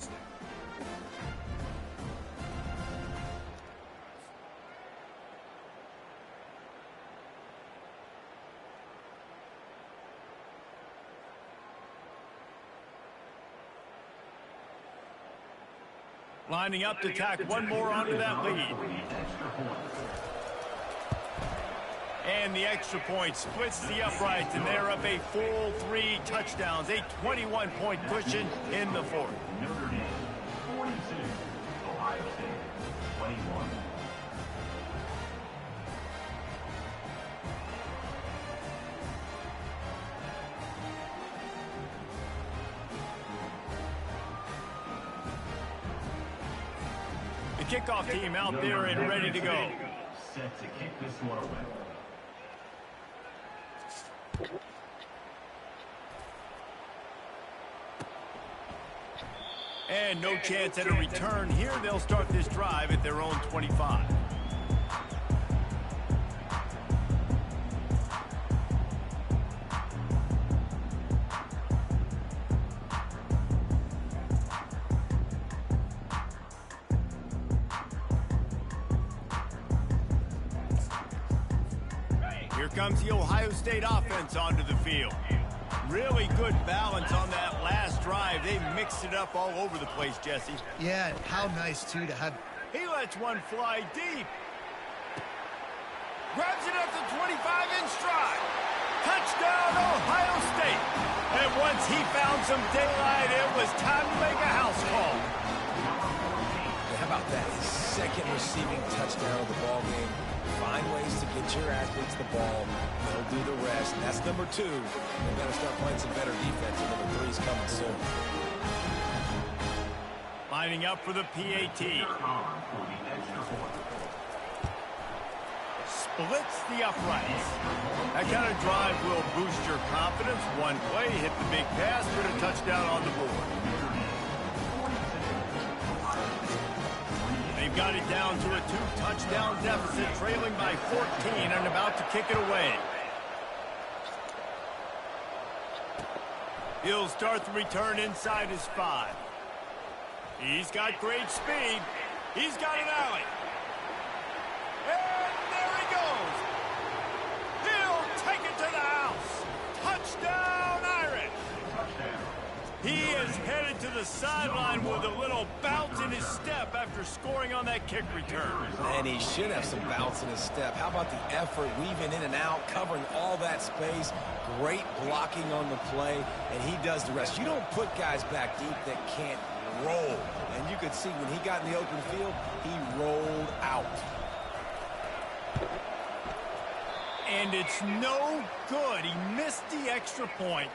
Lining up to tack one more onto that lead. And the extra point splits the uprights, and they're up a full 3 touchdowns, a 21-point cushion in the fourth. Notre Dame, 42. Ohio State, 21. The kickoff team out there and ready to go. Set to kick this one away. And no chance at a return here. They'll start this drive at their own 25. Here comes the Ohio State offense onto the field. Really good balance on that last drive. They mixed it up all over the place, Jesse. Yeah, how nice, too, to have... He lets one fly deep. Grabs it at the 25 in stride. Touchdown, Ohio State. And once he found some daylight, it was time to make a house call. How about that? His second receiving touchdown of the ball game. Find ways to get your athletes the ball. They'll do the rest. That's number 2. They better start playing some better defense, and number 3 is coming soon. Lining up for the PAT. Splits the uprights. That kind of drive will boost your confidence. One play, hit the big pass, put a touchdown on the board. They've got it down to a 2-touchdown deficit, trailing by 14 and about to kick it away. He'll start the return inside his 5. He's got great speed. He's got an alley. And there he goes. He'll take it to the house. Touchdown, Irish. He is headed to the sideline with a little bounce in his step after scoring on that kick return. And he should have some bounce in his step. How about the effort, weaving in and out, covering all that space. Great blocking on the play, and he does the rest. You don't put guys back deep that can't roll. And you could see when he got in the open field, he rolled out. And it's no good. He missed the extra point.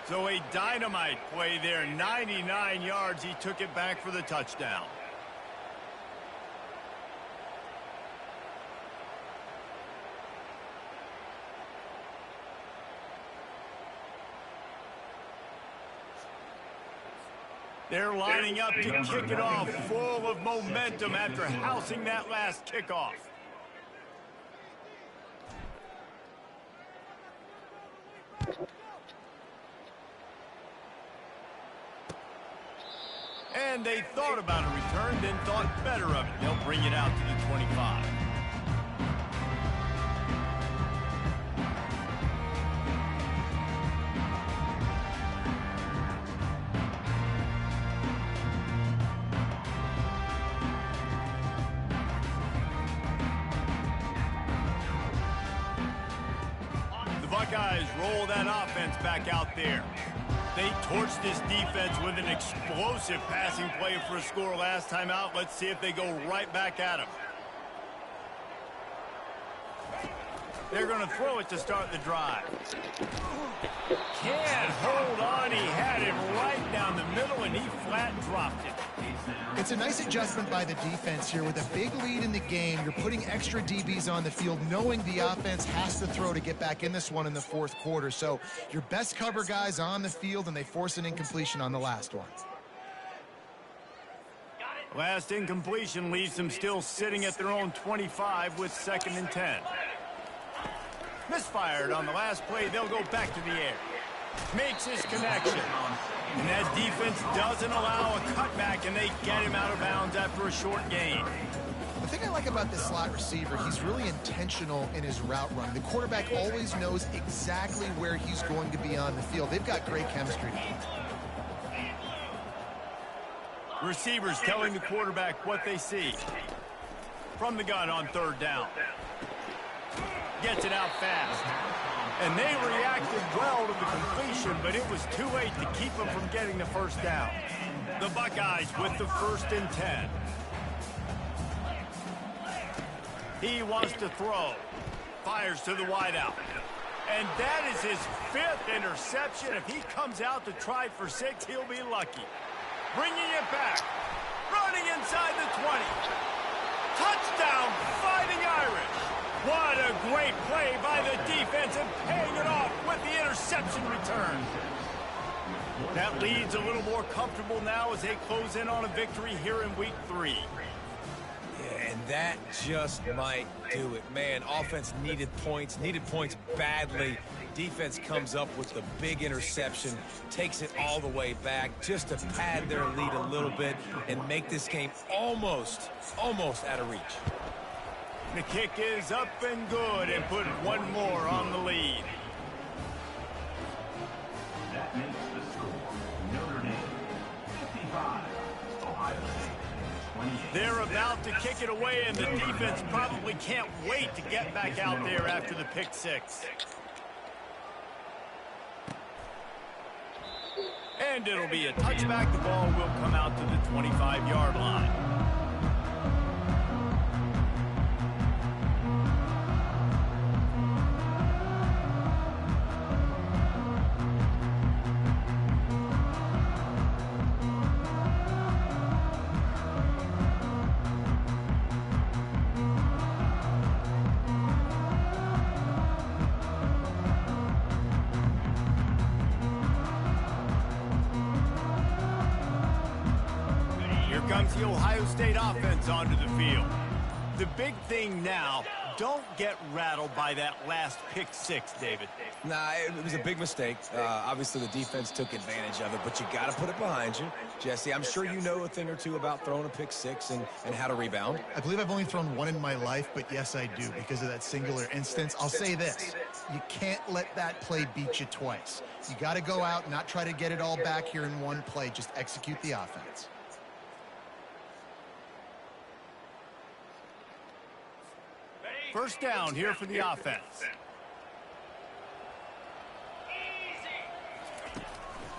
So a dynamite play there. 99 yards. He took it back for the touchdown. They're lining up to kick it off, full of momentum after housing that last kickoff. And they thought about a return, then thought better of it. They'll bring it out to the 25. Buckeyes roll that offense back out there. They torched this defense with an explosive passing play for a score last time out. Let's see if they go right back at him. They're going to throw it to start the drive. Can't hold on. He had it right down the middle, and he flat dropped it. It's a nice adjustment by the defense here. With a big lead in the game, you're putting extra DBs on the field, knowing the offense has to throw to get back in this one in the 4th quarter. So your best cover guys on the field, and they force an incompletion on the last one. Last incompletion leaves them still sitting at their own 25 with 2nd and 10. Misfired on the last play. They'll go back to the air. Makes his connection. And that defense doesn't allow a cutback, and they get him out of bounds after a short gain. The thing I like about this slot receiver, he's really intentional in his route run. The quarterback always knows exactly where he's going to be on the field. They've got great chemistry. Receivers telling the quarterback what they see. From the gun on 3rd down. Gets it out fast. And they reacted well to the completion, but it was too late to keep them from getting the first down. The Buckeyes with the 1st and 10. He wants to throw. Fires to the wideout. And that is his 5th interception. If he comes out to try for 6, he'll be lucky. Bringing it back. Running inside the 20. Touchdown, Fighting Irish. What a great play by the defense, and paying it off with the interception return. That lead's a little more comfortable now as they close in on a victory here in week 3. Yeah, and that just might do it. Man, offense needed points badly. Defense comes up with the big interception, takes it all the way back just to pad their lead a little bit and make this game almost out of reach. The kick is up and good, and put one more on the lead. That makes the score Notre Dame 55, Ohio State 28. They're about to kick it away, and the defense probably can't wait to get back out there after the pick 6. And it'll be a touchback. The ball will come out to the 25-yard line. Comes the Ohio State offense onto the field. The big thing now, don't get rattled by that last pick six, David. Nah, it was a big mistake. Obviously, the defense took advantage of it, but you got to put it behind you. Jesse, I'm sure you know a thing or two about throwing a pick six and how to rebound. I believe I've only thrown one in my life, but yes, I do because of that singular instance. I'll say this. You can't let that play beat you twice. You got to go out and not try to get it all back here in one play. Just execute the offense. First down here for the offense.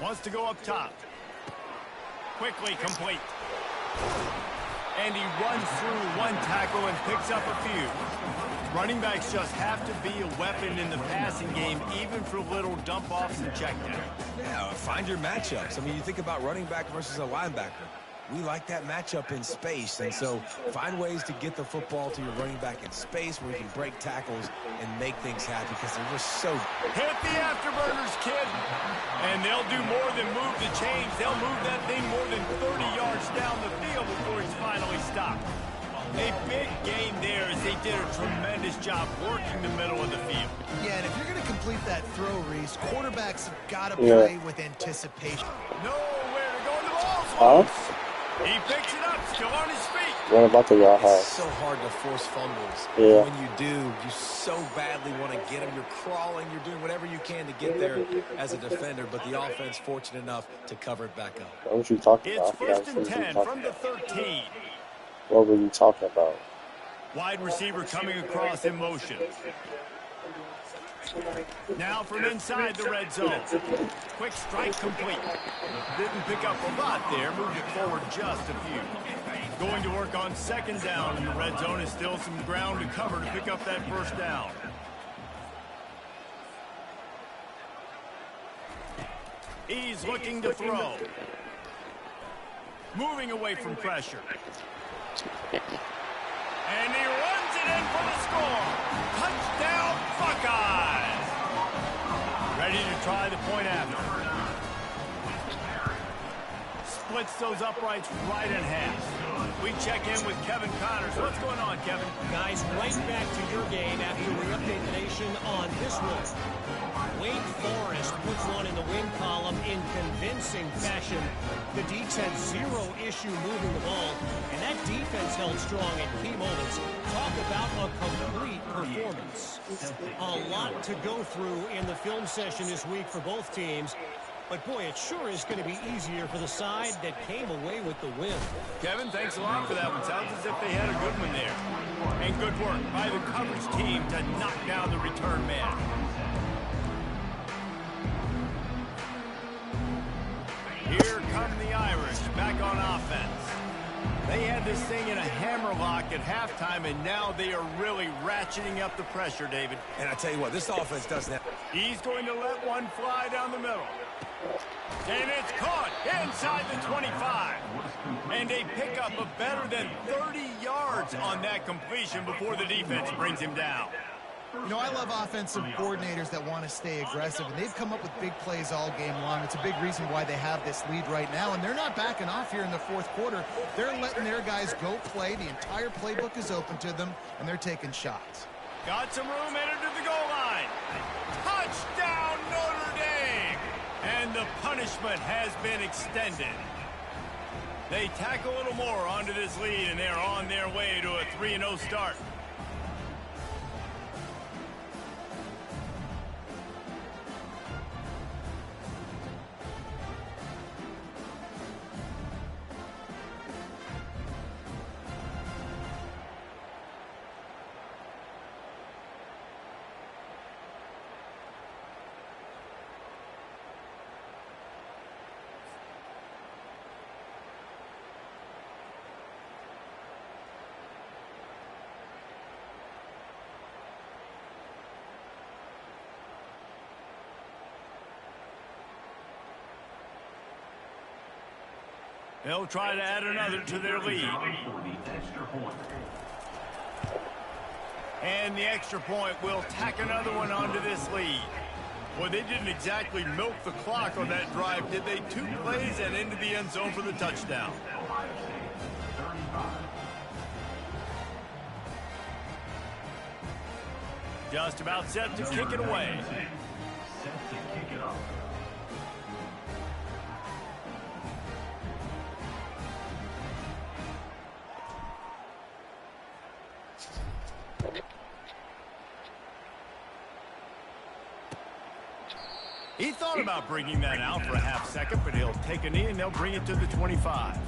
Wants to go up top. Quickly complete. And he runs through one tackle and picks up a few. Running backs just have to be a weapon in the passing game, even for little dump-offs and checkdowns. Yeah, find your matchups. I mean, you think about running back versus a linebacker. We like that matchup in space, and so find ways to get the football to your running back in space where you can break tackles and make things happen because they're just so... Hit the afterburners, kid! And they'll do more than move the chains. They'll move that thing more than 30 yards down the field before he's finally stopped. A big gain there as they did a tremendous job working the middle of the field. Yeah, and if you're going to complete that throw, Reese, quarterbacks have got to play with anticipation. Nowhere to go in the ball's loose. He picks it up, still on his feet. What about the y'all It's so hard to force fumbles. Yeah. When you do, you so badly want to get them. You're crawling. You're doing whatever you can to get there as a defender, but the offense fortunate enough to cover it back up. What were you talking It's about? first and 10 from the 13. What were you talking about? Wide receiver coming across in motion. Now from inside the red zone. Quick strike complete. Didn't pick up a lot there. Moved it forward just a few. Going to work on second down in the red zone. Is still some ground to cover to pick up that first down. He's looking to throw. Moving away from pressure. And he runs it in for the score. Touchdown, Buckeyes. Ready to try the point after. Splits those uprights right in half. We check in with Kevin Connors. What's going on, Kevin? Guys, right back to your game after we update the nation on this one. Wake Forest puts one in the win column in convincing fashion. The Deeks had zero issue moving the ball, and that defense held strong in key moments. Talk about a complete performance. A lot to go through in the film session this week for both teams. But, boy, it sure is going to be easier for the side that came away with the win. Kevin, thanks a lot for that one. Sounds as if they had a good one there. And good work by the coverage team to knock down the return man. Here come the Irish back on offense. They had this thing in a hammerlock at halftime, and now they are really ratcheting up the pressure, David. And I tell you what, this offense doesn't have... He's going to let one fly down the middle. And it's caught inside the 25. And they pick up a better than 30 yards on that completion before the defense brings him down. You know, I love offensive coordinators that want to stay aggressive, and they've come up with big plays all game long. It's a big reason why they have this lead right now, and they're not backing off here in the fourth quarter. They're letting their guys go play. The entire playbook is open to them, and they're taking shots. Got some room, headed to the goal line. Touchdown, Notre Dame! And the punishment has been extended. They tack a little more onto this lead, and they're on their way to a 3-0 start. They'll try to add another to their lead. And the extra point will tack another one onto this lead. Well, they didn't exactly milk the clock on that drive, did they? 2 plays and into the end zone for the touchdown. Just about set to kick it away. He thought about bringing that out for a half second, but he'll take a knee and they'll bring it to the 25.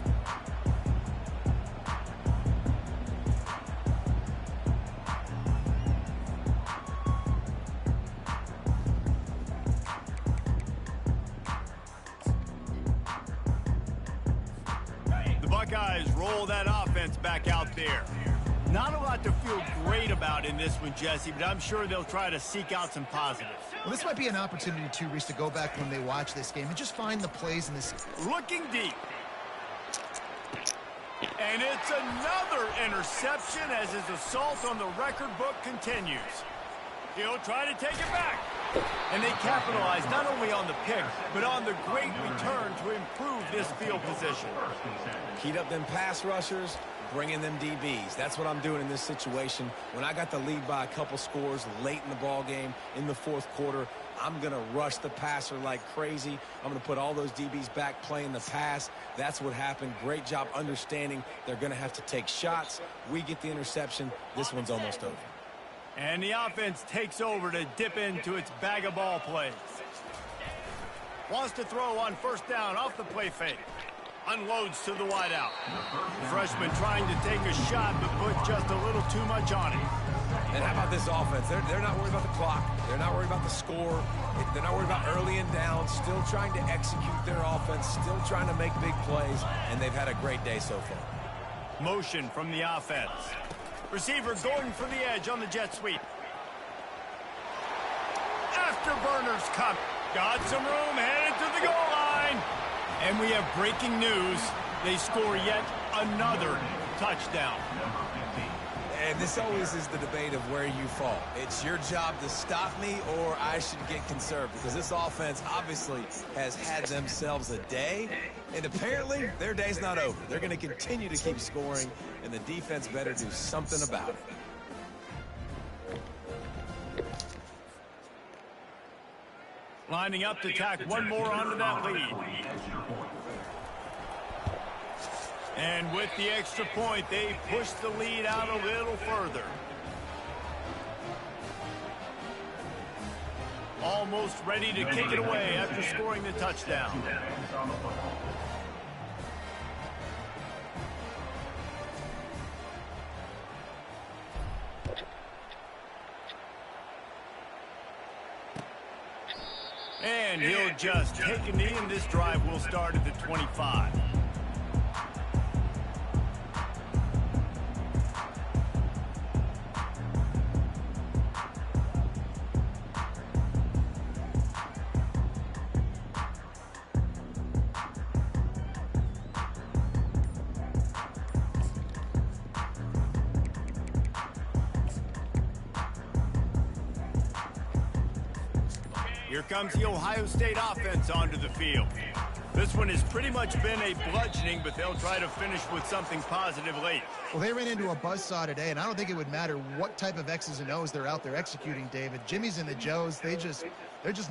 The Buckeyes roll that offense back out there. Not a lot to feel great about in this one, Jesse, but I'm sure they'll try to seek out some positives. Well, this might be an opportunity, too, Reese, to go back when they watch this game and just find the plays in this. Looking deep. And it's another interception as his assault on the record book continues. He'll try to take it back. And they capitalize not only on the pick, but on the great return to improve this field position. Heat up them pass rushers, bring in them DBs. That's what I'm doing in this situation. When I got the lead by a couple scores late in the ball game in the fourth quarter, I'm going to rush the passer like crazy. I'm going to put all those DBs back playing the pass. That's what happened. Great job understanding they're going to have to take shots. We get the interception. This one's almost over. And the offense takes over to dip into its bag of ball plays. Wants to throw on first down off the play fake. Unloads to the wideout. The freshman trying to take a shot, but put just a little too much on it. And how about this offense? They're not worried about the clock. They're not worried about the score. They're not worried about early and down. Still trying to execute their offense. Still trying to make big plays. And they've had a great day so far. Motion from the offense. Receiver going for the edge on the jet sweep. Afterburners come. Got some room, headed to the goal line. And we have breaking news. They score yet another touchdown. And this always is the debate of where you fall. It's your job to stop me or I should get conserved, because this offense obviously has had themselves a day, and apparently their day's not over. They're going to continue to keep scoring, and the defense better do something about it. Lining up to tack one more onto that lead. And with the extra point, they push the lead out a little further. Almost ready to kick it away after scoring the touchdown. And he'll just take a knee, and this drive will start at the 25. Here comes the Ohio State offense onto the field. This one has pretty much been a bludgeoning, but they'll try to finish with something positive late. Well, they ran into a buzzsaw today, and I don't think it would matter what type of X's and O's they're out there executing, David. Jimmy's and the Joes, they're just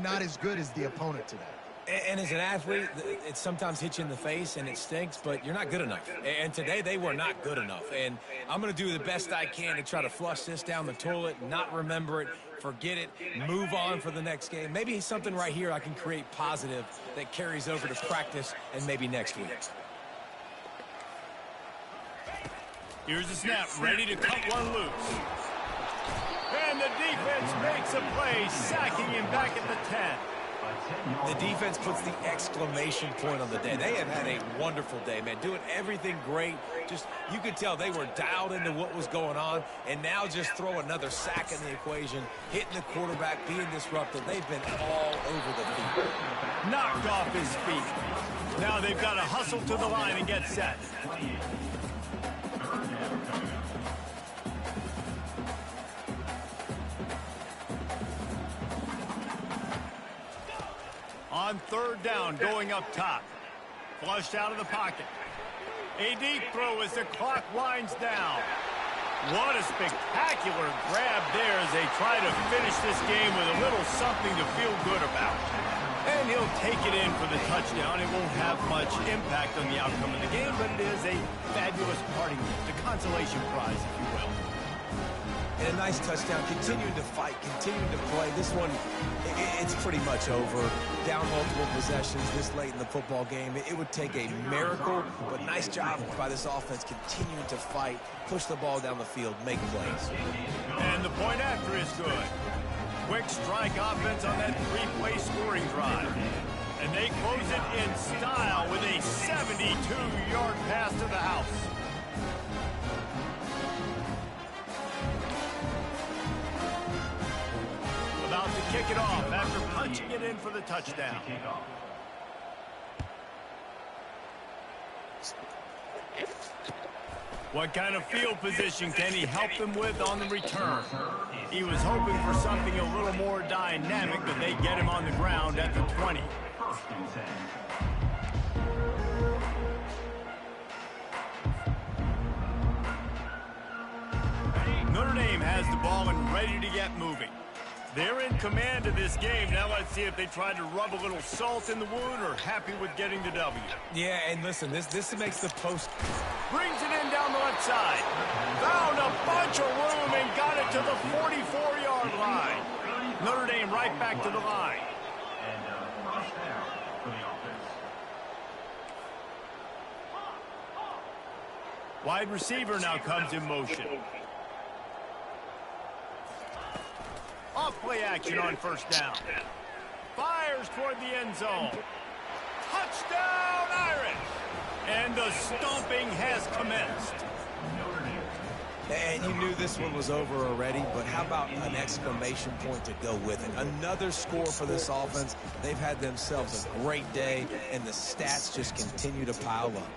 not as good as the opponent today. And as an athlete, it sometimes hits you in the face and it stinks, but you're not good enough. And today they were not good enough. And I'm going to do the best I can to try to flush this down the toilet, not remember it, forget it, move on for the next game. Maybe something right here I can create positive that carries over to practice and maybe next week. Here's the snap, ready to cut one loose. And the defense makes a play, sacking him back at the 10. The defense puts the exclamation point on the day. They have had a wonderful day, man, doing everything great. Just, you could tell they were dialed into what was going on, and now just throw another sack in the equation, hitting the quarterback, being disruptive. They've been all over the field. Knocked off his feet. Now they've got to hustle to the line and get set. On third down, going up top. Flushed out of the pocket. A deep throw as the clock winds down. What a spectacular grab there as they try to finish this game with a little something to feel good about. And he'll take it in for the touchdown. It won't have much impact on the outcome of the game, but it is a fabulous parting gift, a consolation prize, if you will. And a nice touchdown, continuing to fight, continuing to play. This one, it's pretty much over. Down multiple possessions this late in the football game. It would take a miracle, but nice job by this offense continuing to fight, push the ball down the field, make plays. And the point after is good. Quick strike offense on that three-play scoring drive. And they close it in style with a 72-yard pass to the house. About to kick it off after punching it in for the touchdown. What kind of field position can he help them with on the return? He was hoping for something a little more dynamic, but they get him on the ground at the 20. Notre Dame has the ball and ready to get moving. They're in command of this game. Now let's see if they try to rub a little salt in the wound or happy with getting the W. Yeah, and listen, this makes the post. Brings it in down the left side. Found a bunch of room and got it to the 44-yard line. Notre Dame right back to the line. And first down for the offense. Wide receiver now comes in motion. Off play action on first down. Fires toward the end zone. Touchdown, Irish! And the stomping has commenced. And you knew this one was over already, but how about an exclamation point to go with it? Another score for this offense. They've had themselves a great day, and the stats just continue to pile up.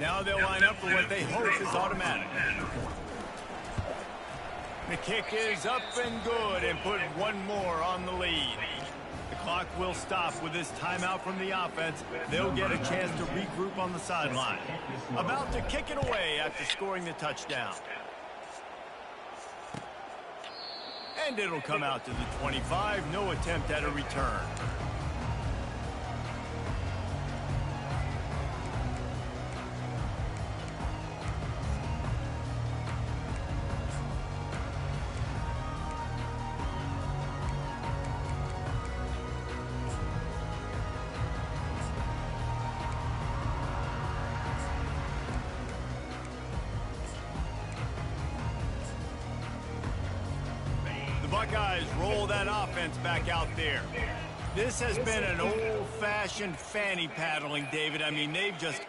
Now they'll line up for what they hope is automatic. The kick is up and good and put one more on the lead. The clock will stop with this timeout from the offense. They'll get a chance to regroup on the sideline. About to kick it away after scoring the touchdown. And it'll come out to the 25. No attempt at a return. Buckeyes roll that offense back out there. This has been an old-fashioned fanny paddling, David. I mean, they've just